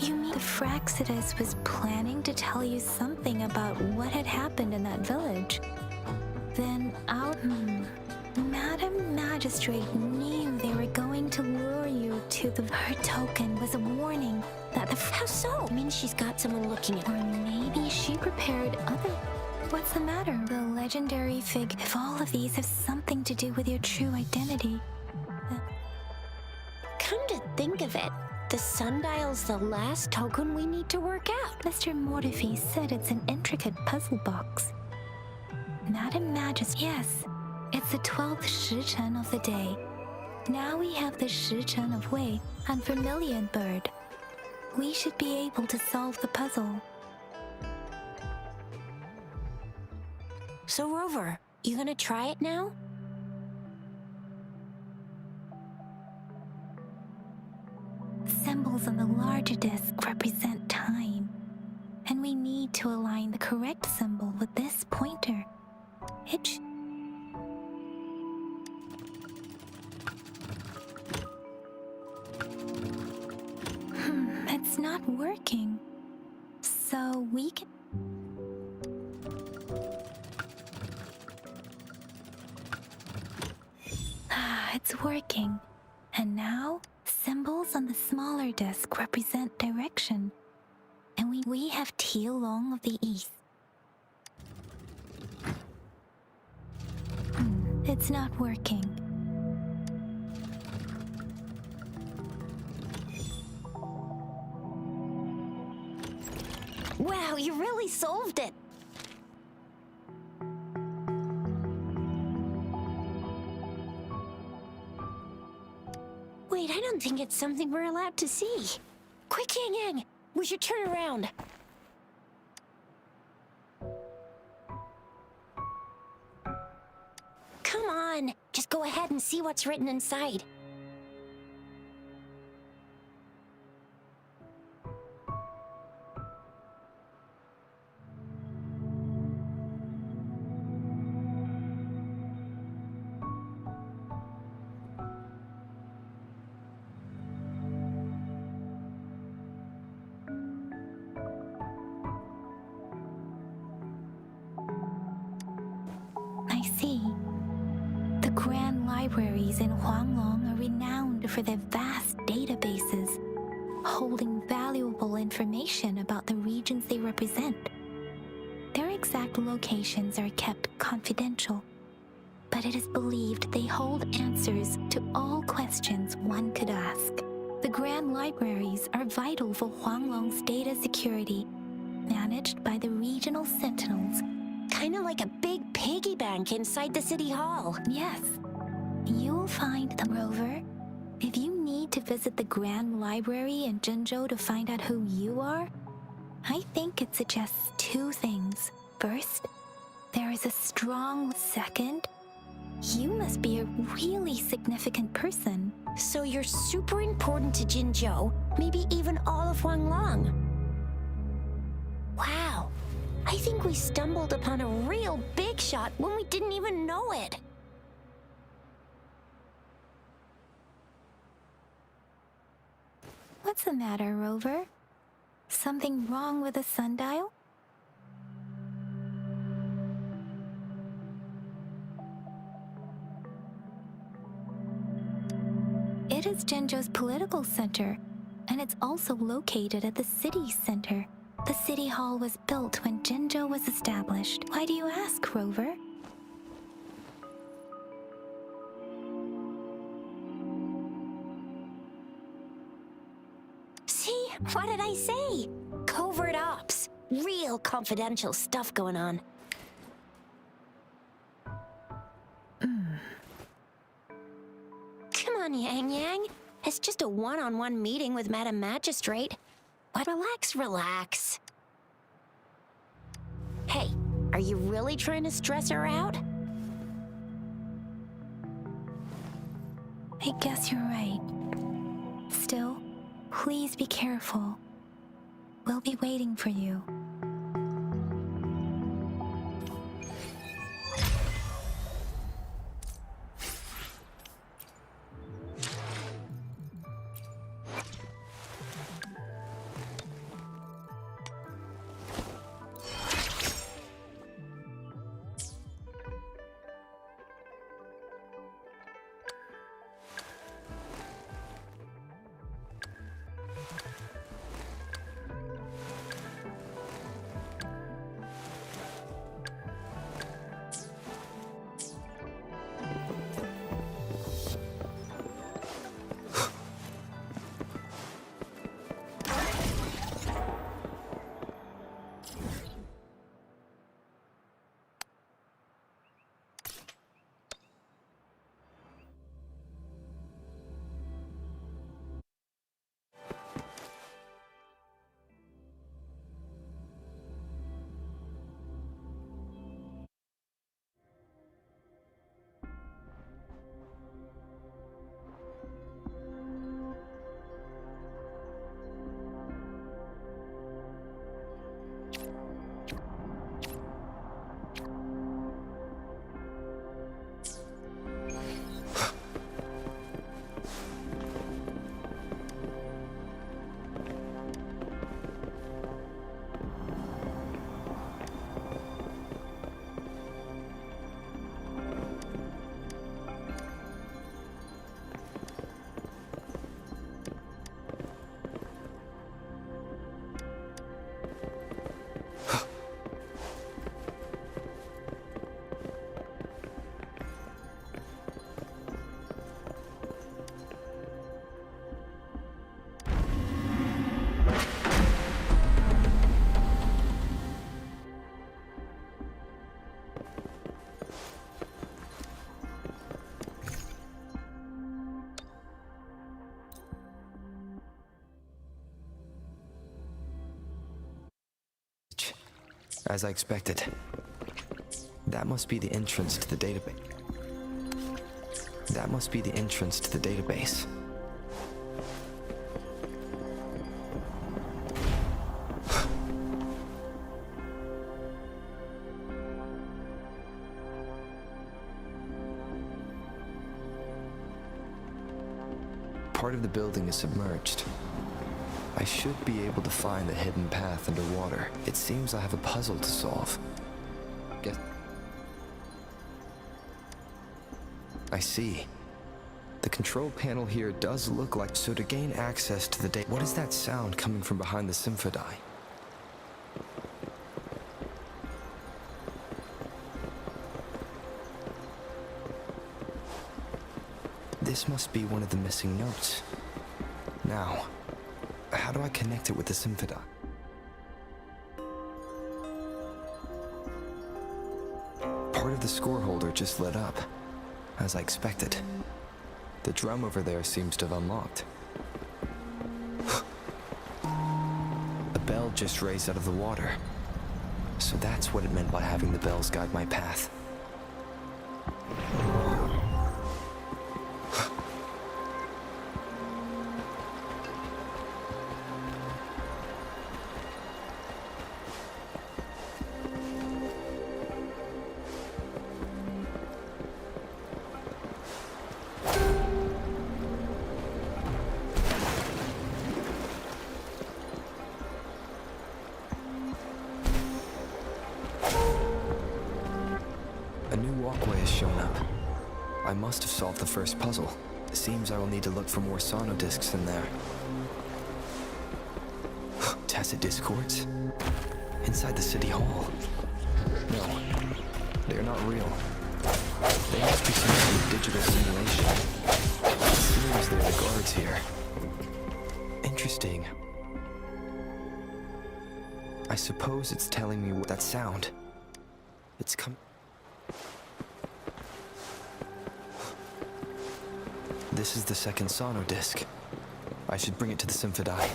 S3: You mean the Fraxidus was planning to tell you something about what had happened in that village? Then our Madam Magistrate knew they were going to lure you to the... Her token was a warning that the...
S5: How so? Means she's got someone looking at her.
S3: Or maybe she prepared other... What's the matter? The legendary fig... If all of these have something to do with your true identity...
S5: Come to think of it, the sundial's the last token we need to work out.
S3: Mr. Mortefi said it's an intricate puzzle box. Madam Majesty, yes, it's the 12th Shichen of the day. Now we have the Shichen of Wei and Vermilion Bird. We should be able to solve the puzzle.
S5: So Rover, you gonna try it now?
S3: Symbols on the larger disc represent time, and we need to align the correct symbol with this pointer. It's not working. So we can... It's working. And now, symbols on the smaller disc represent direction, and we have Tielong of the East. It's not working.
S5: Wow, you really solved it! Wait, I don't think it's something we're allowed to see. Quick, Yang Yang! We should turn around. Come on, just go ahead and see what's written inside.
S3: I see. The grand libraries in Huanglong are renowned for their vast databases, holding valuable information about the regions they represent. Their exact locations are kept confidential, but it is believed they hold answers to all questions one could ask. The grand libraries are vital for Huanglong's data security, managed by the regional sentinels.
S5: Kinda like a big piggy bank inside the city hall.
S3: Yes, you'll find them, Rover. If you need to visit the Grand Library in Jinzhou to find out who you are, I think it suggests two things. First, there is a strong second. You must be a really significant person.
S5: So you're super important to Jinzhou, maybe even all of Huanglong. Wow, I think we stumbled upon a real big shot when we didn't even know it.
S3: What's the matter, Rover? Something wrong with the sundial? It is Jinzhou's political center, and it's also located at the city center. The city hall was built when Jinzhou was established. Why do you ask, Rover?
S5: See? What did I say? Covert ops. Real confidential stuff going on. Come on, Yang Yang. It's just a one-on-one meeting with Madam Magistrate. But relax, relax. Hey, are you really trying to stress her out?
S3: I guess you're right. Still, please be careful. We'll be waiting for you.
S2: As I expected. That must be the entrance to the database. That must be the entrance to the database. Part of the building is submerged. I should be able to find the hidden path underwater. It seems I have a puzzle to solve. I see. The control panel here does look like... So to gain access to the data... What is that sound coming from behind the Symphodi? This must be one of the missing notes. Now, how do I connect it with the Symphodi? Part of the score holder just lit up, as I expected. The drum over there seems to have unlocked. A bell just raised out of the water. So that's what it meant by having the bells guide my path. A new walkway has shown up. I must have solved the first puzzle. It seems I will need to look for more sono discs in there. Tacit discords? Inside the city hall? No, they are not real. They must be some kind of digital simulation. It seems they're the guards here. Interesting. I suppose it's telling me what that sound. It's come. This is the second sono disc. I should bring it to the Symphodi.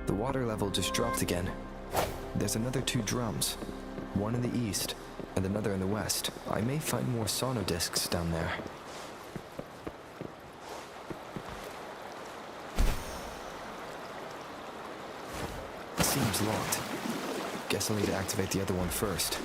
S2: The water level just dropped again. There's another 2 drums, one in the east and another in the west. I may find more sono discs down there. It seems locked. Guess I'll need to activate the other one first.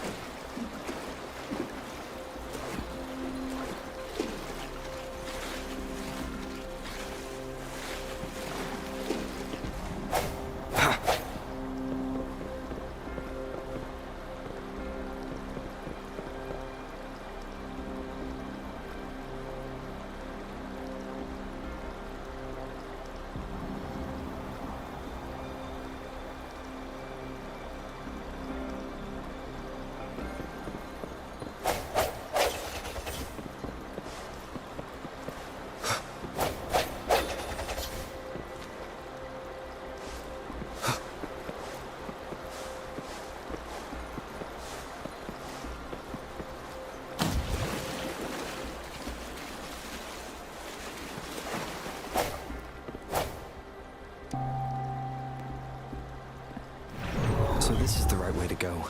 S2: So this is the right way to go.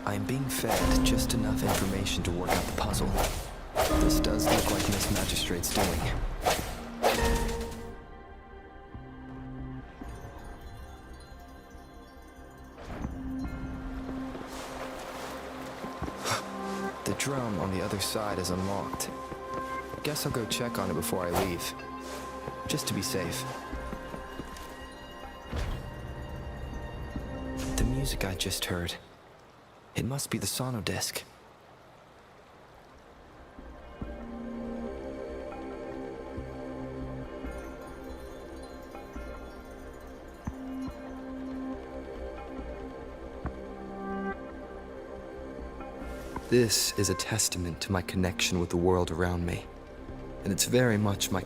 S2: I am being fed just enough information to work out the puzzle. This does look like Miss Magistrate's doing. The drum on the other side is unlocked. Guess I'll go check on it before I leave, just to be safe. The music I just heard, it must be the sono disc. This is a testament to my connection with the world around me. And it's very much my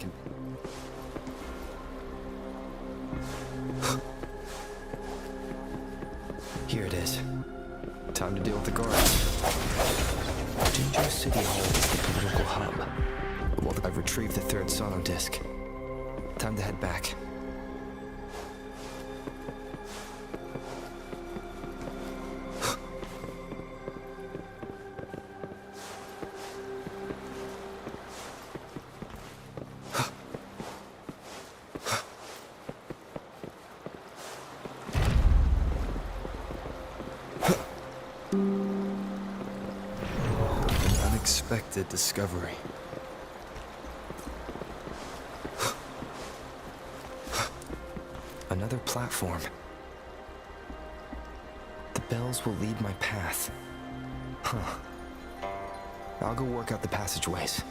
S2: Here it is. Time to deal with the guards. Ginger City Hall is the political hub. Well, I've retrieved the third sono disc. Time to head back. Unexpected discovery. Another platform. The bells will lead my path. Huh. I'll go work out the passageways.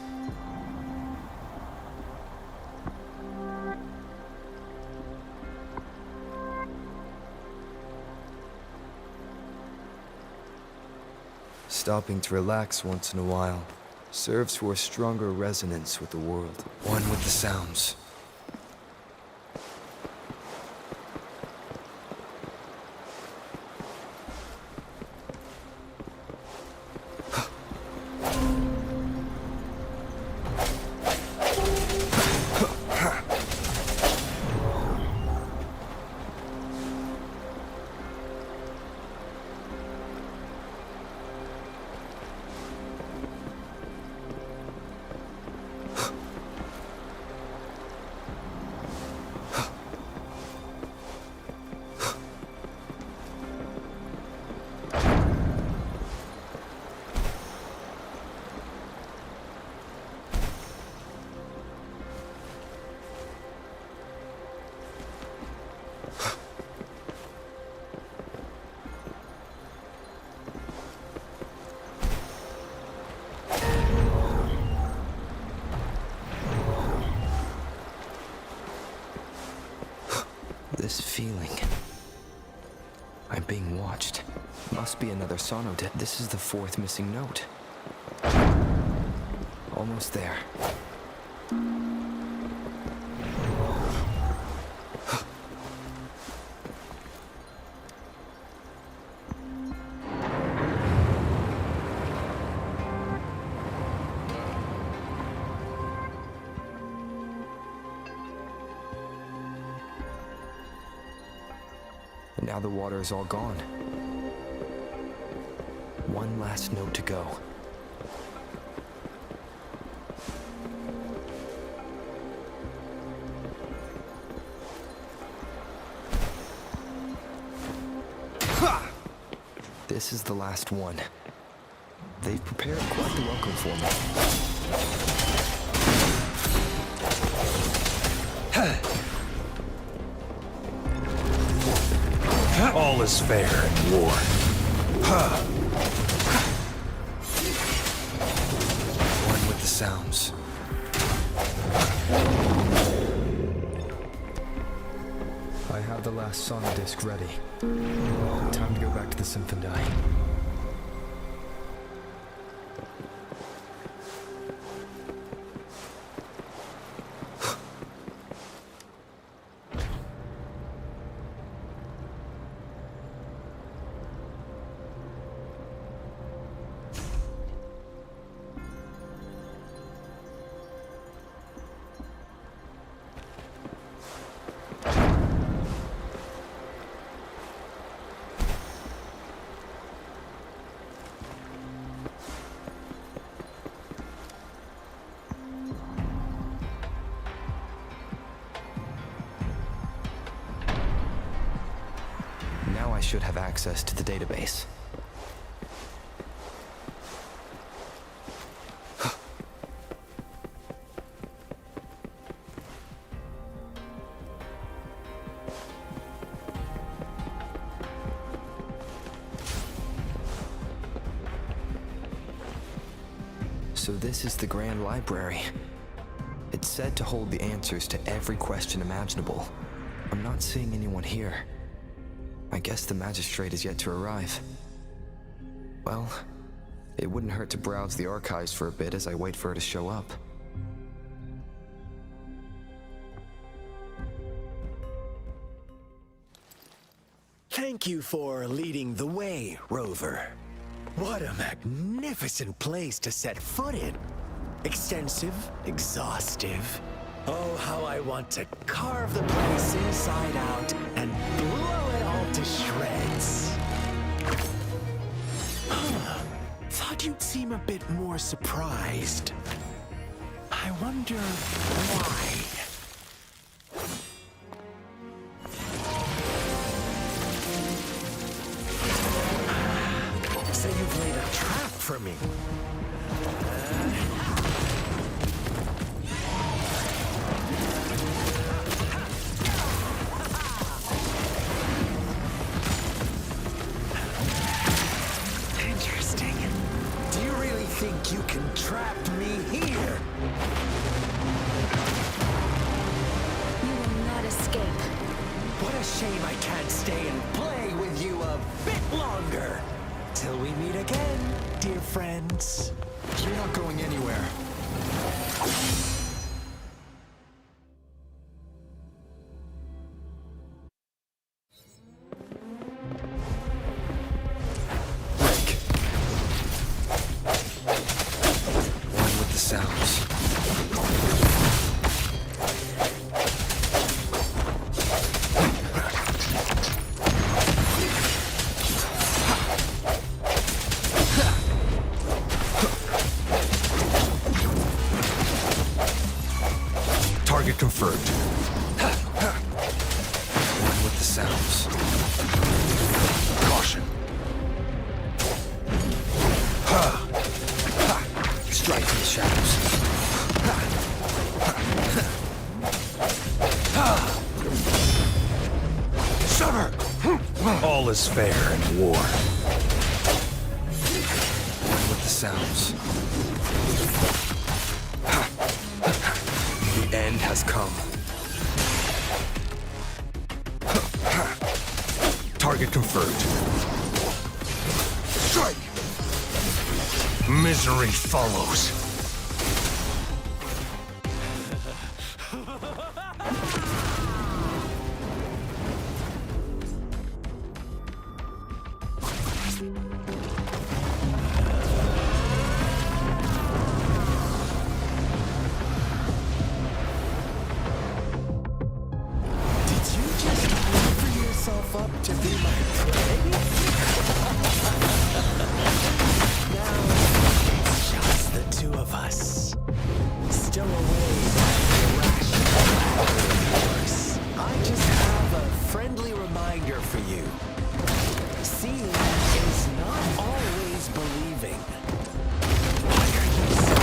S2: Stopping to relax once in a while serves for a stronger resonance with the world, one with the sounds. This feeling. I'm being watched. Must be another sono disc. This is the fourth missing note. Almost there. Now the water is all gone. One last note to go. This is the last one. They've prepared quite the welcome for me.
S1: All is fair in war.
S2: One with the sounds. I have the last sono disc ready. Time to go back to the Symphony. Now I should have access to the database. So this is the Grand Library. It's said to hold the answers to every question imaginable. I'm not seeing anyone here. I guess the magistrate is yet to arrive. Well, It wouldn't hurt to browse the archives for a bit as I wait for her to show up.
S6: Thank you for leading the way, Rover. What a magnificent place to set foot in. Extensive, exhaustive. Oh, how I want to carve the place inside out and blow it all to shreds. Thought you'd seem a bit more surprised. I wonder why. So you've laid a trap for me. Interesting. Do you really think you can trap me here?
S3: You will not escape.
S6: What a shame I can't stay and play with you a bit longer. Till we meet again, dear friends.
S2: You're not going anywhere. Break. One with the sounds.
S1: Target confirmed.
S2: One with the sounds.
S1: Caution.
S2: Strike from the shadows.
S1: Sever! All is fair in war.
S2: One with the sounds. The end has come.
S1: Target confirmed. Strike! Misery follows.
S6: Did you just offer yourself up to be my prey? Now it's just the two of us. Still away by the irrational force. I just have a friendly reminder for you. Seeing is not always believing. Why are you so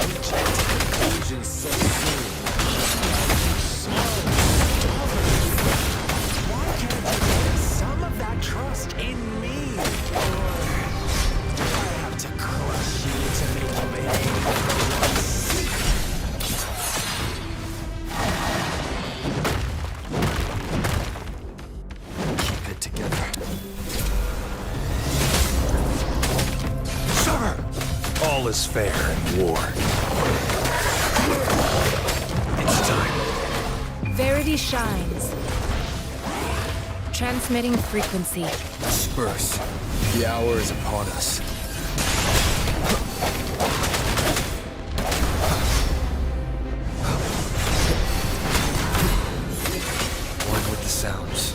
S6: reject conclusions so soon? So stubborn. Why can't you put some of that trust in me? Or do I have to crush you to make you behave once?
S2: Keep it together.
S1: Sever! All is fair in war. It's time.
S4: Verity shines. Transmitting frequency.
S2: Disperse. The hour is upon us. One with the sounds.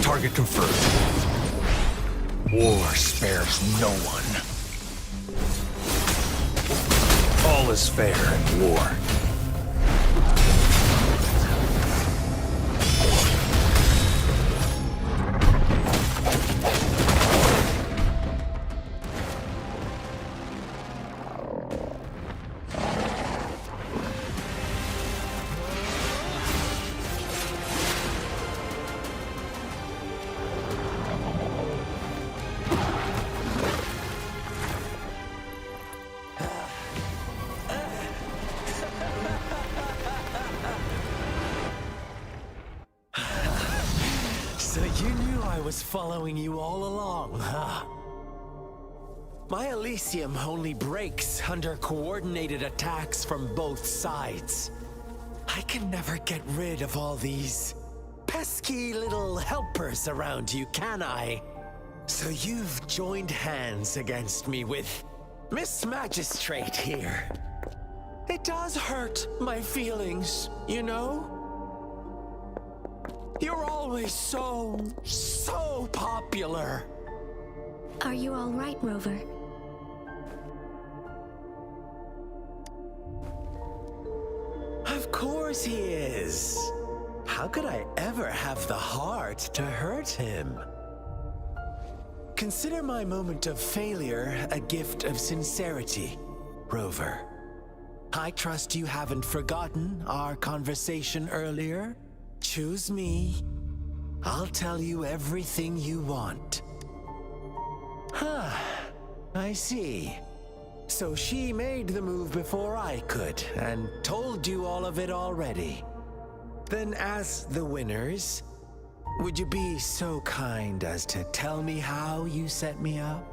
S1: Target confirmed. War spares no one. All is fair in war.
S6: So you knew I was following you all along, huh? My Elysium only breaks under coordinated attacks from both sides. I can never get rid of all these pesky little helpers around you, can I? So you've joined hands against me with Miss Magistrate here. It does hurt my feelings, you know? You're always so popular.
S3: Are you all right, Rover?
S6: Of course he is. How could I ever have the heart to hurt him? Consider my moment of failure a gift of sincerity, Rover. I trust you haven't forgotten our conversation earlier. Choose me. I'll tell you everything you want. Huh. I see. So she made the move before I could, and told you all of it already. Then as the winners, would you be so kind as to tell me how you set me up?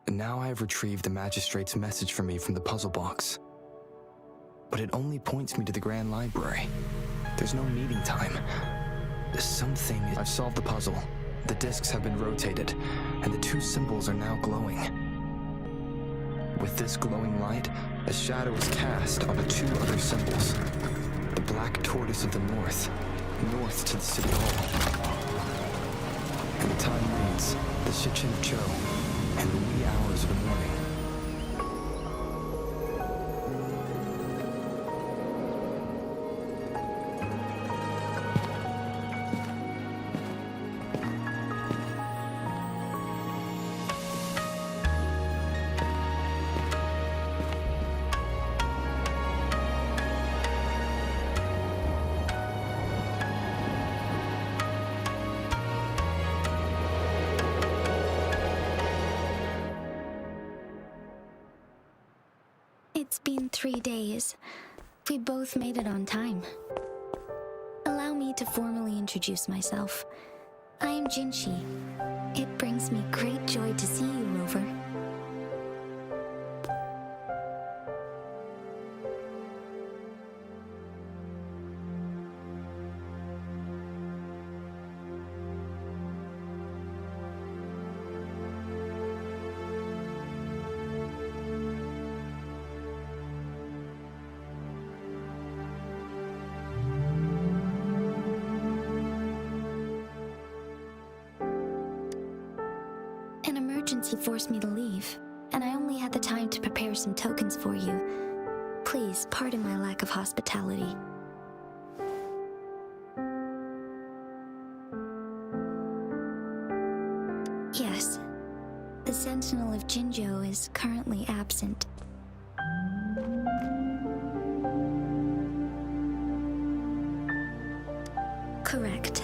S2: Now I have retrieved the magistrate's message for me from the puzzle box. But it only points me to the Grand Library. There's no meeting time. Something... I've solved the puzzle. The discs have been rotated, and the two symbols are now glowing. With this glowing light, a shadow is cast onto two other symbols. The black tortoise of the north to the city hall. And the time reads, the Shichen of Cho, and the wee hours of the morning.
S3: It's been 3 days. We both made it on time. Allow me to formally introduce myself. I am Jinshi. It brings me great joy to see you, Rover. An emergency forced me to leave, and I only had the time to prepare some tokens for you. Please pardon my lack of hospitality. Yes, the Sentinel of Jinzhou is currently absent. Correct.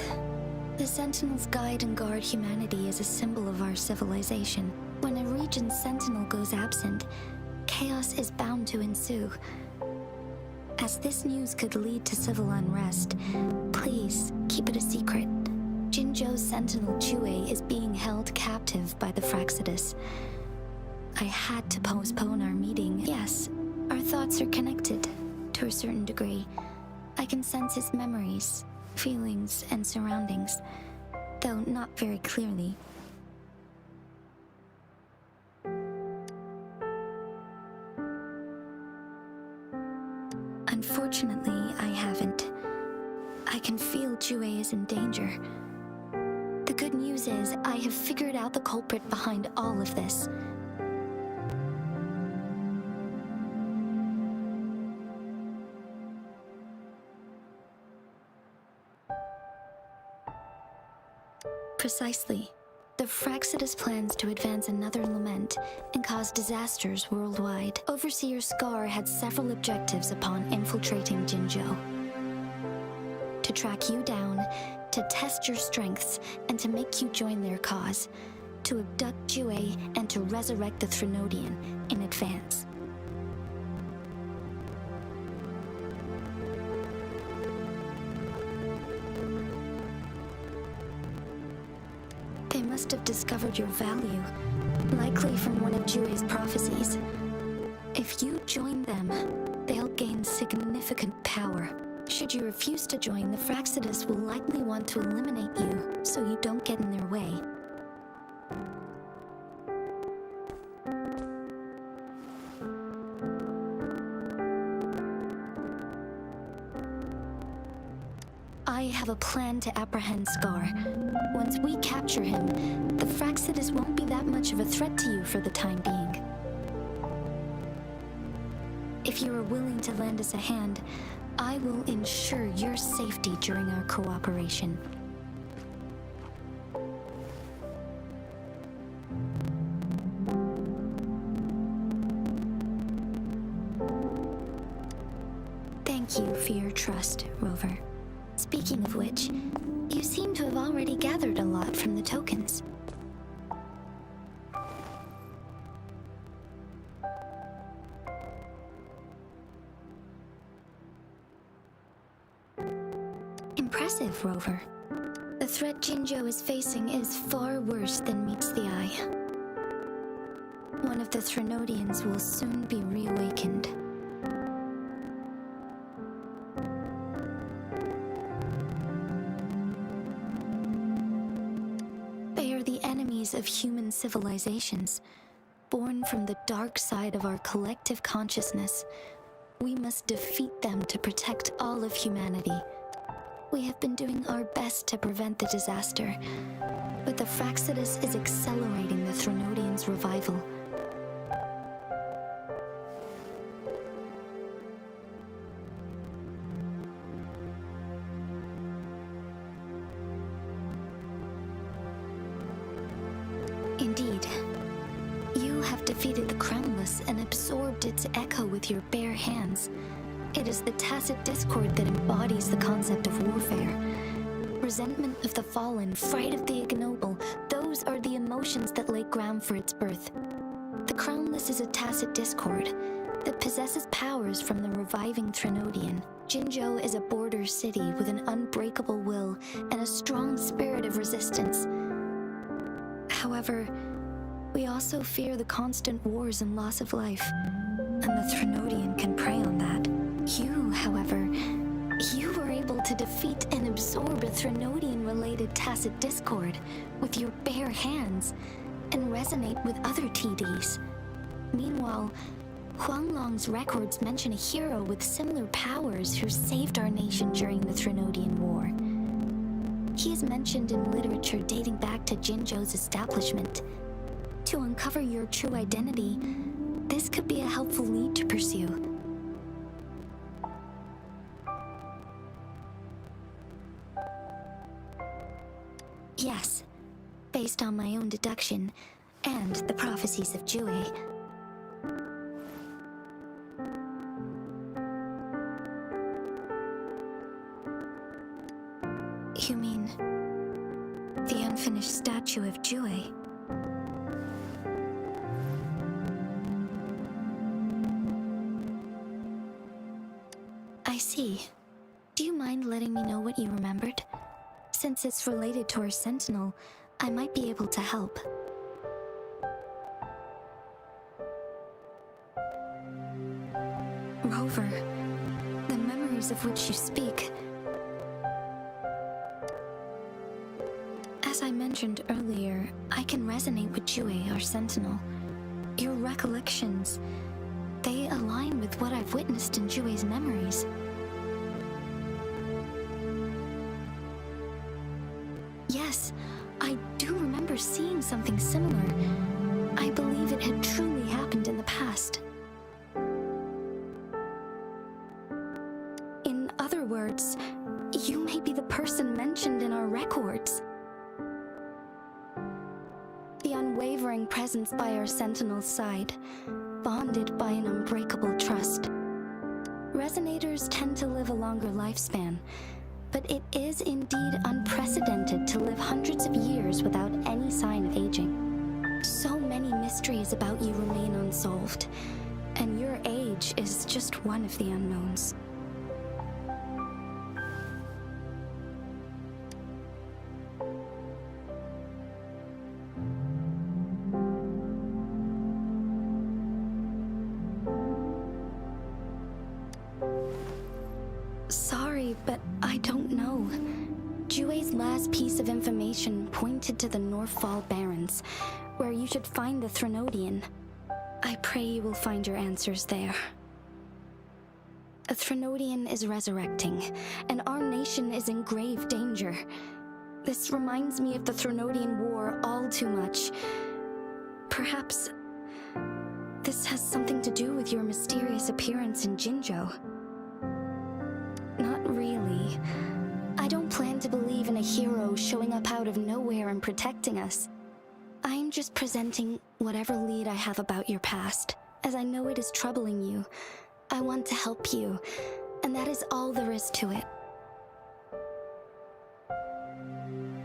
S3: The Sentinels guide and guard humanity as a symbol of our civilization. When a region's Sentinel goes absent, chaos is bound to ensue. As this news could lead to civil unrest, please keep it a secret. Jinzhou's Sentinel Chue is being held captive by the Fraxidus. I had to postpone our meeting. Yes, our thoughts are connected, to a certain degree. I can sense his memories, feelings, and surroundings, though not very clearly. Unfortunately, I haven't. I can feel Chue is in danger. The good news is, I have figured out the culprit behind all of this. Precisely. The Fraxidus plans to advance another lament and cause disasters worldwide. Overseer Scar had several objectives upon infiltrating Jinzhou. To track you down, to test your strengths, and to make you join their cause. To abduct Jue and to resurrect the Threnodian in advance. They must have discovered your value, likely from one of Jue's prophecies. If you join them, they'll gain significant power. Should you refuse to join, the Fraxidus will likely want to eliminate you, so you don't get in their way. I have a plan to apprehend Scar. Once we capture him, the Fraxidus won't be that much of a threat to you for the time being. If you are willing to lend us a hand, I will ensure your safety during our cooperation. Thank you for your trust, Rover. Speaking of which, you seem to have already gathered a lot from the tokens. Impressive, Rover. The threat Jinzhou is facing is far worse than meets the eye. One of the Threnodians will soon be reawakened. They are the enemies of human civilizations, born from the dark side of our collective consciousness. We must defeat them to protect all of humanity. We have been doing our best to prevent the disaster, but the Fraxidus is accelerating the Threnodians' revival. Indeed, you have defeated the Crownless and absorbed its echo with your bare hands. It is the tacit discord that embodies the concept of warfare. Resentment of the fallen, fright of the ignoble, those are the emotions that lay ground for its birth. The Crownless is a tacit discord that possesses powers from the reviving Threnodian. Jinzhou is a border city with an unbreakable will and a strong spirit of resistance. However, we also fear the constant wars and loss of life, and the Threnodian can prey on that. You, however, you were able to defeat and absorb a Threnodian-related tacit discord with your bare hands and resonate with other TDs. Meanwhile, Huanglong's records mention a hero with similar powers who saved our nation during the Threnodian War. He is mentioned in literature dating back to Jinzhou's establishment. To uncover your true identity, this could be a helpful lead to pursue. Yes, based on my own deduction and the prophecies of Jue. You mean the unfinished statue of Jue? I see. Do you mind letting me know what you remembered? Since it's related to our sentinel, I might be able to help. Rover, the memories of which you speak. As I mentioned earlier, I can resonate with Jue, our sentinel. Your recollections, they align with what I've witnessed in Jue's memories. Yes, I do remember seeing something similar. I believe it had truly happened in the past. In other words, you may be the person mentioned in our records.
S7: presence by our Sentinel's side, bonded by an unbreakable trust. Resonators tend to live a longer lifespan, but it is indeed unprecedented to live hundreds of years without any sign of aging. So many mysteries about you remain unsolved, and your age is just one of the unknowns. Sorry, but I don't know. Jue's last piece of information pointed to the Northfall Barrens, where you should find the Threnodian. I pray you will find your answers there. A Threnodian is resurrecting, and our nation is in grave danger. This reminds me of the Threnodian War all too much. Perhaps this has something to do with your mysterious appearance in Jinzhou. Not really. I don't plan to believe in a hero showing up out of nowhere and protecting us. I'm just presenting whatever lead I have about your past, as I know it is troubling you. I want to help you, and that is all there is to it.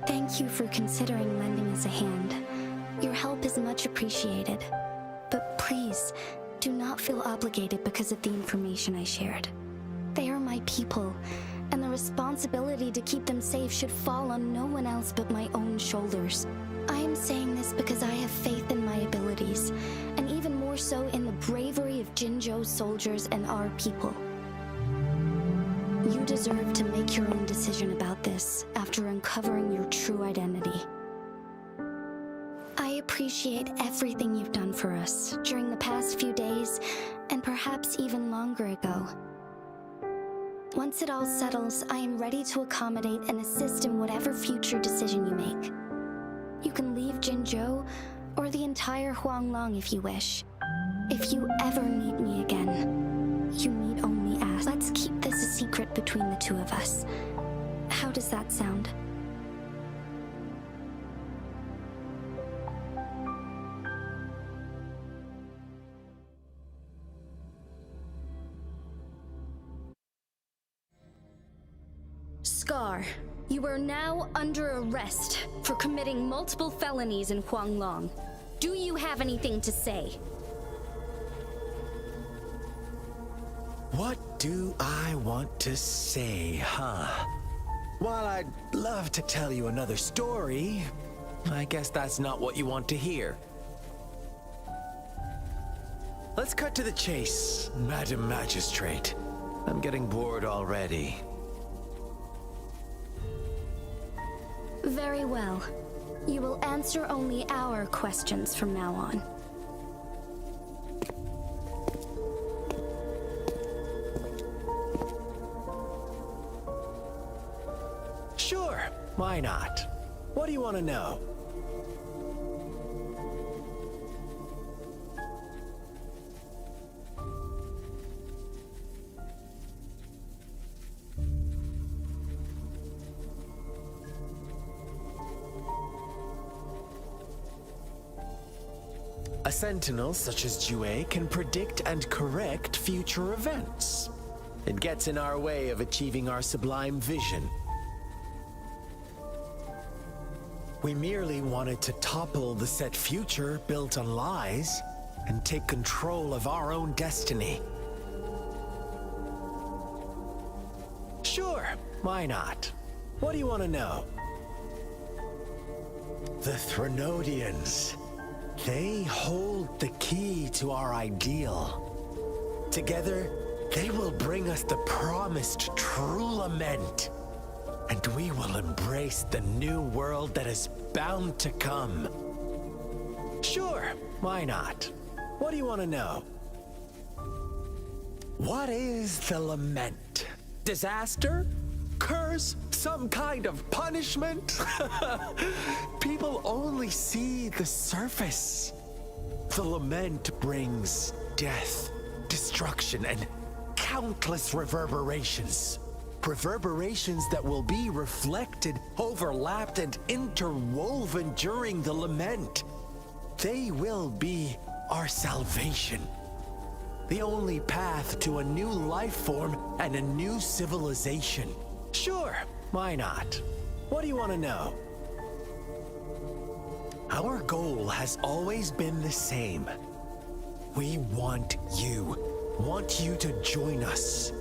S7: Thank you for considering lending us a hand. Your help is much appreciated. But please, do not feel obligated because of the information I shared. They are my people, and the responsibility to keep them safe should fall on no one else but my own shoulders. I am saying this because I have faith in my abilities, and even more so in the bravery of Jinzhou's soldiers and our people. You deserve to make your own decision about this after uncovering your true identity. I appreciate everything you've done for us during the past few days, and perhaps even longer ago. Once it all settles, I am ready to accommodate and assist in whatever future decision you make. You can leave Jinzhou, or the entire Huanglong if you wish. If you ever need me again, you need only ask. Let's keep this a secret between the two of us. How does that sound? Scar, you are now under arrest for committing multiple felonies in Huanglong. Do you have anything to say?
S6: What do I want to say, huh? While I'd love to tell you another story, I guess that's not what you want to hear. Let's cut to the chase, Madam Magistrate. I'm getting bored already.
S7: Very well. You will answer only our questions from now on.
S6: Sure, why not? What do you want to know? A sentinel such as Jue can predict and correct future events. It gets in our way of achieving our sublime vision. We merely wanted to topple the set future built on lies and take control of our own destiny. Sure, why not? What do you want to know? The Threnodians. They hold the key to our ideal. Together, they will bring us the promised true lament. And we will embrace the new world that is bound to come. Sure, why not? What do you want to know? What is the lament? Disaster? Curse? Some kind of punishment? People only see the surface. The lament brings death, destruction, and countless reverberations. Reverberations that will be reflected, overlapped, and interwoven during the lament. They will be our salvation. The only path to a new life form and a new civilization. Sure, why not? What do you want to know? Our goal has always been the same. We want you to join us.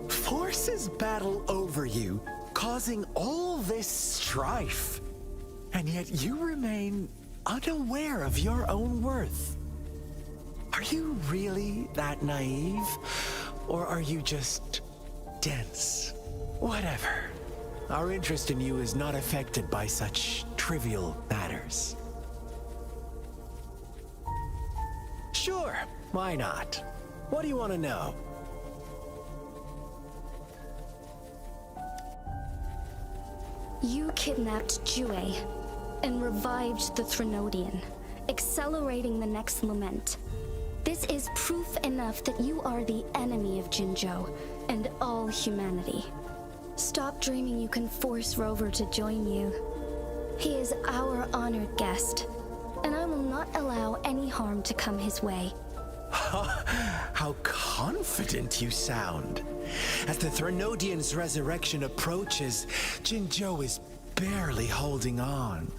S6: Forces battle over you, causing all this strife. And yet you remain unaware of your own worth. Are you really that naive? Or are you just dense? Whatever. Our interest in you is not affected by such trivial matters. Sure, why not? What do you want to know?
S7: You kidnapped Jue and revived the Threnodian, accelerating the next lament. This is proof enough that you are the enemy of Jinzhou and all humanity. Stop dreaming you can force Rover to join you. He is our honored guest, and I will not allow any harm to come his way.
S6: How confident you sound. As the Threnodian's resurrection approaches, Jinzhou is barely holding on.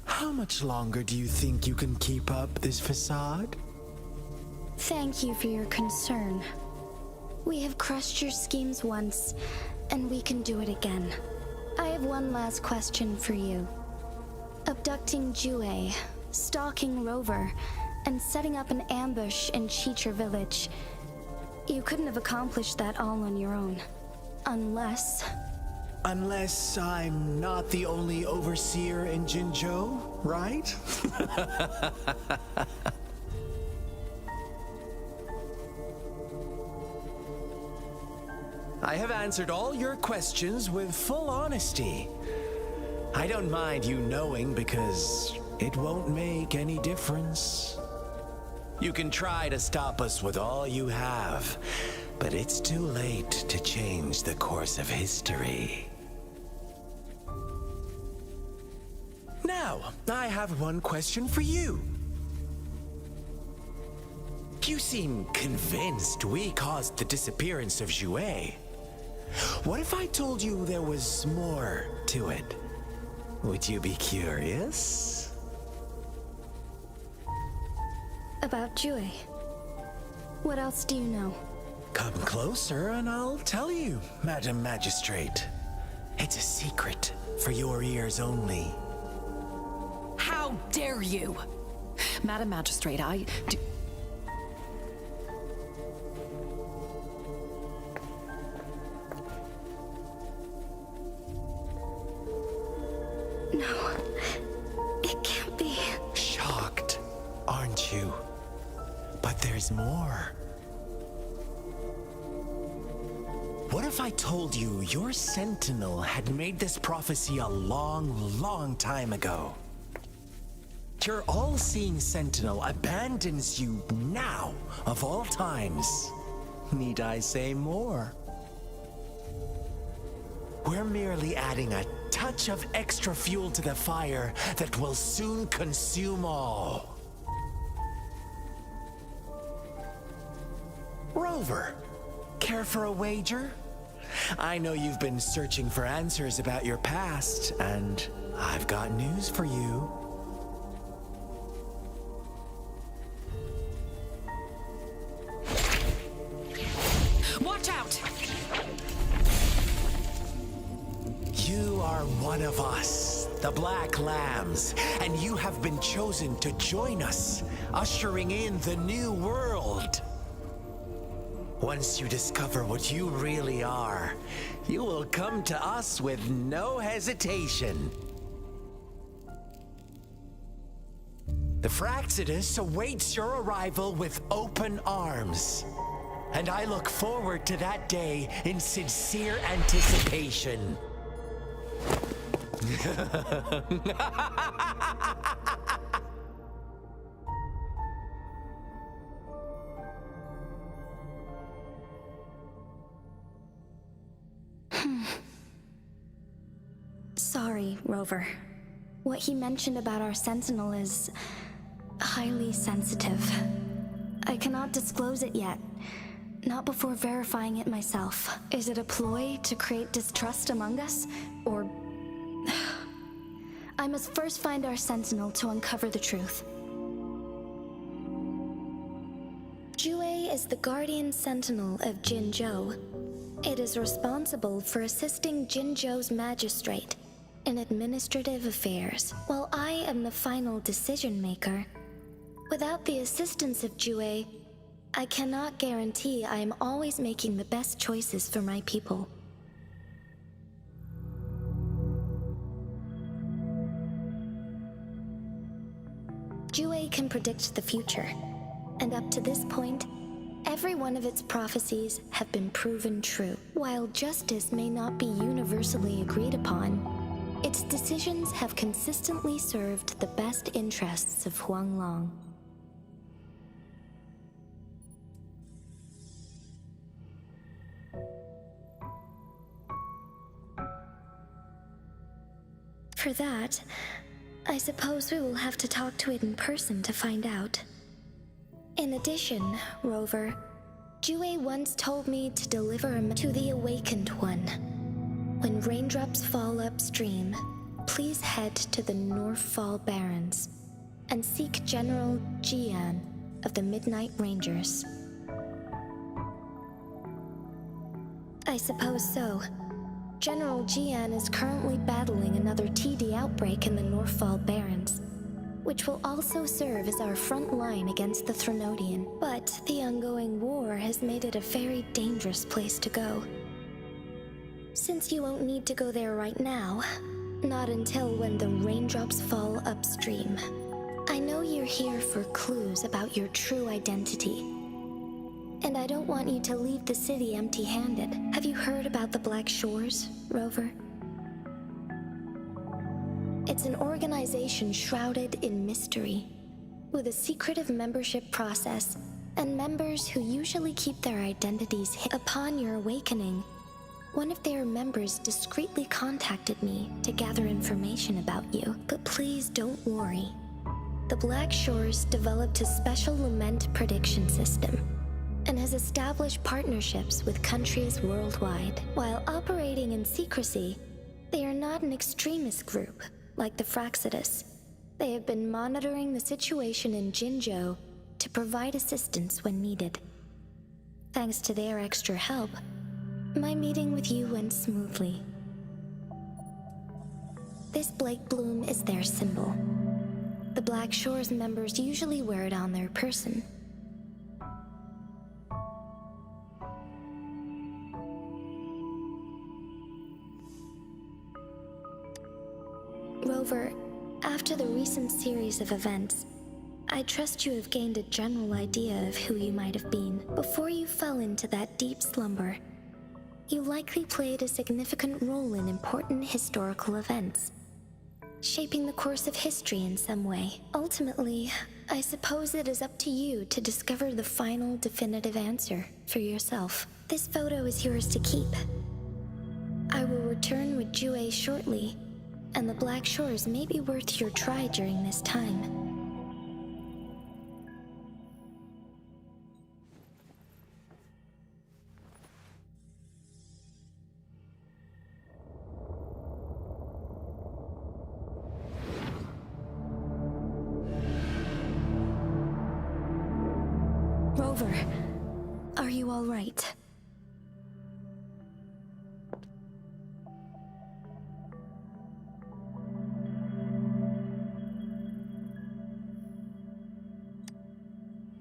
S6: How much longer do you think you can keep up this facade?
S7: Thank you for your concern. We have crushed your schemes once, and we can do it again. I have one last question for you. Abducting Jue, stalking Rover, and setting up an ambush in Cheecher Village. You couldn't have accomplished that all on your own. Unless
S6: I'm not the only overseer in Jinzhou, right? I have answered all your questions with full honesty. I don't mind you knowing because it won't make any difference. You can try to stop us with all you have, but it's too late to change the course of history. Now, I have one question for you. You seem convinced we caused the disappearance of Jue. What if I told you there was more to it? Would you be curious?
S7: about Jue. What else do you know?
S6: Come closer and I'll tell you, Madam Magistrate. It's a secret for your ears only.
S8: How dare you! Madam Magistrate, I do...
S7: No, it can't be.
S6: Shocked, aren't you? But there's more. What if I told you your sentinel had made this prophecy a long, long time ago? Your all-seeing sentinel abandons you now, of all times. Need I say more? We're merely adding a touch of extra fuel to the fire that will soon consume all. Rover, care for a wager? I know you've been searching for answers about your past, and I've got news for you.
S8: Watch out!
S6: You are one of us, the Black Lambs, and you have been chosen to join us, ushering in the new world. Once you discover what you really are, you will come to us with no hesitation. The Fraxidus awaits your arrival with open arms, and I look forward to that day in sincere anticipation.
S7: sorry, Rover. What he mentioned about our Sentinel is highly sensitive. I cannot disclose it yet. Not before verifying it myself. Is it a ploy to create distrust among us? Or... I must first find our Sentinel to uncover the truth. Jue is the Guardian Sentinel of Jinzhou. It is responsible for assisting Jinzhou's magistrate in administrative affairs, while I am the final decision maker. Without the assistance of Jue, I cannot guarantee I am always making the best choices for my people. Jue can predict the future, and up to this point, every one of its prophecies have been proven true. While justice may not be universally agreed upon, its decisions have consistently served the best interests of Huanglong. For that, I suppose we will have to talk to it in person to find out. In addition, Rover, Jue once told me to deliver him to the Awakened One. When raindrops fall upstream, please head to the Northfall Barrens and seek General Jian of the Midnight Rangers. I suppose so. General Jian is currently battling another TD outbreak in the Northfall Barrens, which will also serve as our front line against the Threnodian. But the ongoing war has made it a very dangerous place to go. Since you won't need to go there right now, not until when the raindrops fall upstream. I know you're here for clues about your true identity, and I don't want you to leave the city empty-handed. Have you heard about the Black Shores, Rover? It's an organization shrouded in mystery, with a secretive membership process, and members who usually keep their identities hidden. Upon your awakening, one of their members discreetly contacted me to gather information about you. But please don't worry. The Black Shores developed a special lament prediction system and has established partnerships with countries worldwide. While operating in secrecy, they are not an extremist group like the Fraxidus. They have been monitoring the situation in Jinzhou to provide assistance when needed. Thanks to their extra help, my meeting with you went smoothly. This Blake Bloom is their symbol. The Black Shores members usually wear it on their person. Rover, after the recent series of events, I trust you have gained a general idea of who you might have been. Before you fell into that deep slumber, you likely played a significant role in important historical events, shaping the course of history in some way. Ultimately, I suppose it is up to you to discover the final definitive answer for yourself. This photo is yours to keep. I will return with Jue shortly, and the Black Shores may be worth your try during this time. Rover, are you all right?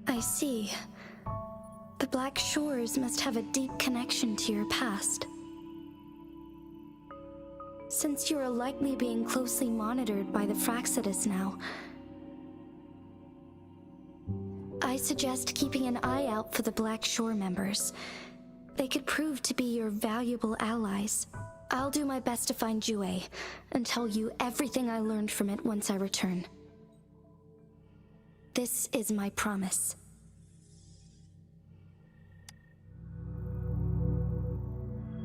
S7: I see. The Black Shores must have a deep connection to your past. Since you are likely being closely monitored by the Fraxidus now, I suggest keeping an eye out for the Black Shore members. They could prove to be your valuable allies. I'll do my best to find Jue and tell you everything I learned from it once I return. This is my promise.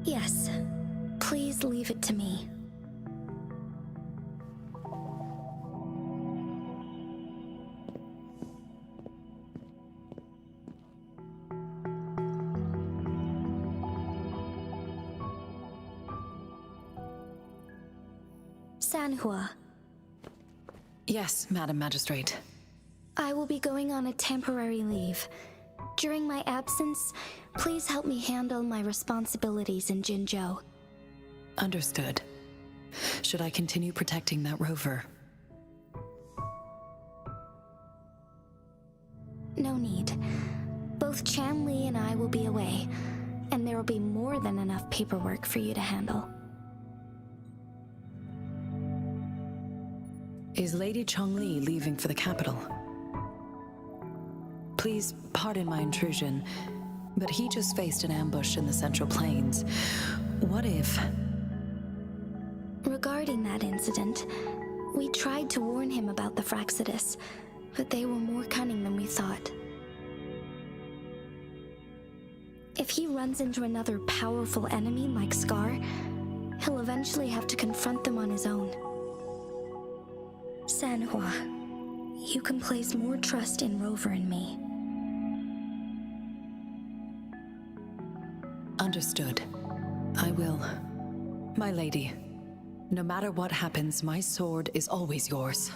S7: Yes, please leave it to me. Sanhua,
S8: Yes, Madam Magistrate.
S7: I will be going on a temporary leave. During my absence, please help me handle my responsibilities in Jinzhou.
S8: Understood. Should I continue protecting that rover?
S7: No need. Both Chan Li and I will be away, and there will be more than enough paperwork for you to handle.
S8: Is Lady Chongli leaving for the capital? Please pardon my intrusion, but he just faced an ambush in the Central Plains. What if...
S7: Regarding that incident, we tried to warn him about the Fraxidus, but they were more cunning than we thought. If he runs into another powerful enemy like Scar, he'll eventually have to confront them on his own. Sanhua, you can place more trust in Rover and me.
S8: Understood. I will. My lady, no matter what happens, my sword is always yours.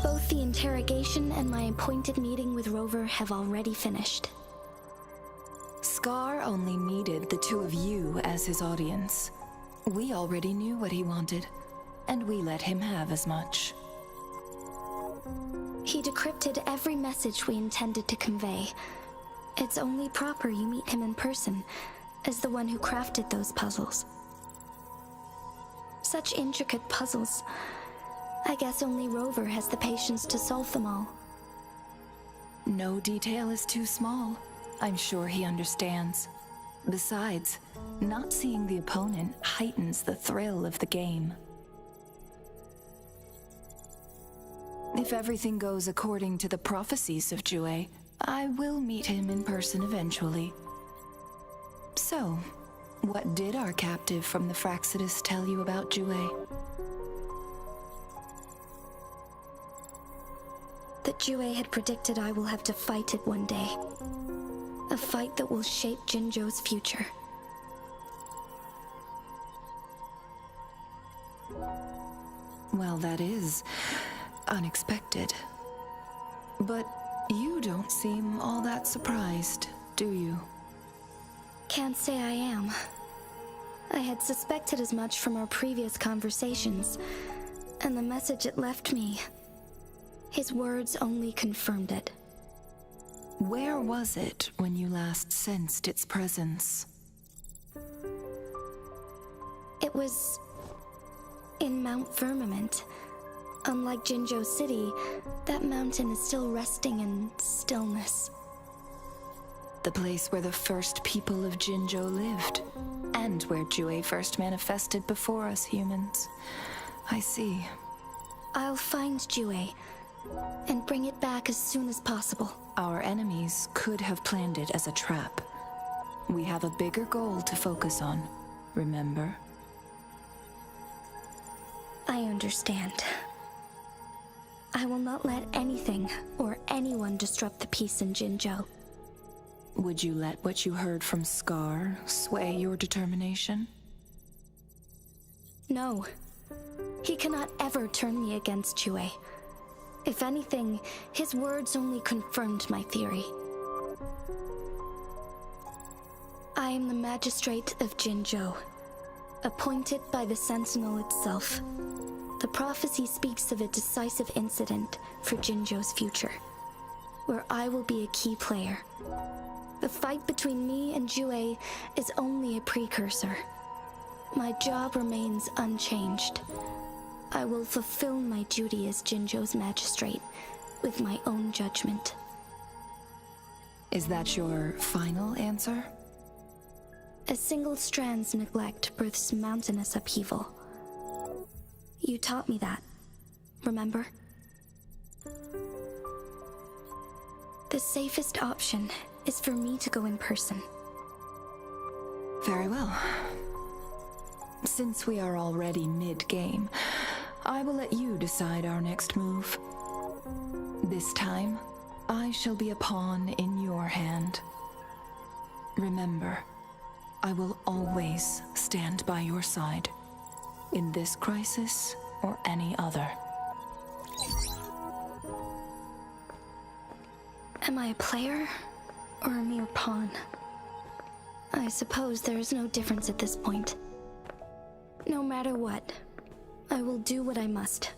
S7: Both the interrogation and my appointed meeting with Rover have already finished.
S2: Scar only needed the two of you as his audience. We already knew what he wanted, and we let him have as much.
S7: He decrypted every message we intended to convey. It's only proper you meet him in person, as the one who crafted those puzzles. Such intricate puzzles. I guess only Rover has the patience to solve them all.
S2: No detail is too small. I'm sure he understands. Besides, not seeing the opponent heightens the thrill of the game. If everything goes according to the prophecies of Jue, I will meet him in person eventually. So, what did our captive from the Fraxidus tell you about Jue?
S7: That Jue had predicted I will have to fight it one day. A fight that will shape Jinzhou's future.
S2: Well, that is unexpected. But you don't seem all that surprised, do you?
S7: Can't say I am. I had suspected as much from our previous conversations, and the message it left me, his words only confirmed it.
S2: Where was it when you last sensed its presence?
S7: It was in Mount Firmament. Unlike Jinzhou City, that mountain is still resting in stillness.
S2: The place where the first people of Jinzhou lived, and where Jue first manifested before us humans. I see.
S7: I'll find Jue and bring it back as soon as possible.
S2: Our enemies could have planned it as a trap. We have a bigger goal to focus on, remember?
S7: I understand. I will not let anything or anyone disrupt the peace in Jinzhou.
S2: Would you let what you heard from Scar sway your determination?
S7: No. He cannot ever turn me against Jue. If anything, his words only confirmed my theory. I am the magistrate of Jinzhou, appointed by the Sentinel itself. The prophecy speaks of a decisive incident for Jinzhou's future, where I will be a key player. The fight between me and Jue is only a precursor. My job remains unchanged. I will fulfill my duty as Jinzhou's magistrate with my own judgment.
S2: Is that your final answer?
S7: A single strand's neglect births mountainous upheaval. You taught me that, remember? The safest option is for me to go in person.
S2: Very well. Since we are already mid-game,
S8: I will let you decide our next move. This time, I shall be a pawn in your hand. Remember, I will always stand by your side, in this crisis or any other.
S7: Am I a player or a mere pawn? I suppose there is no difference at this point. No matter what, I will do what I must.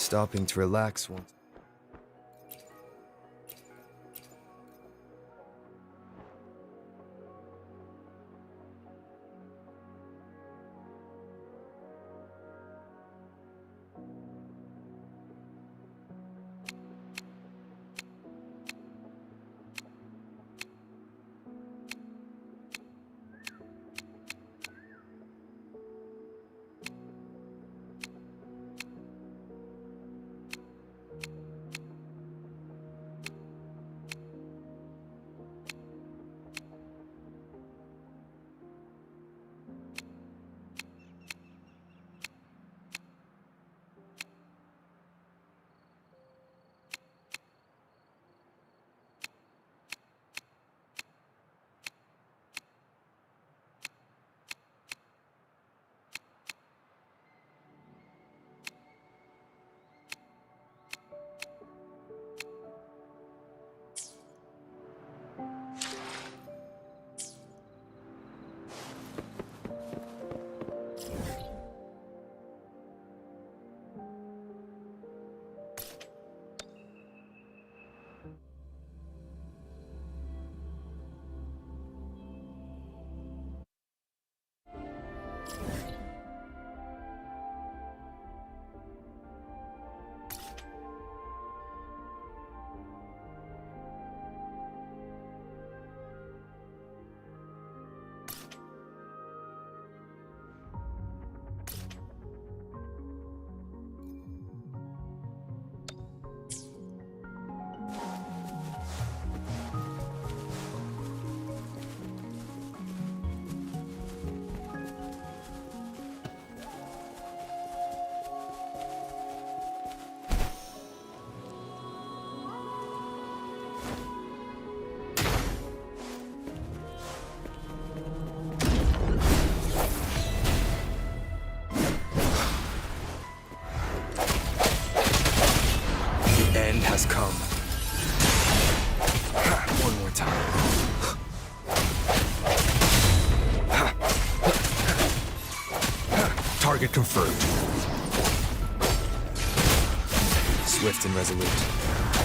S2: stopping to relax once. Has come. One more time.
S1: Target confirmed.
S2: Swift and resolute.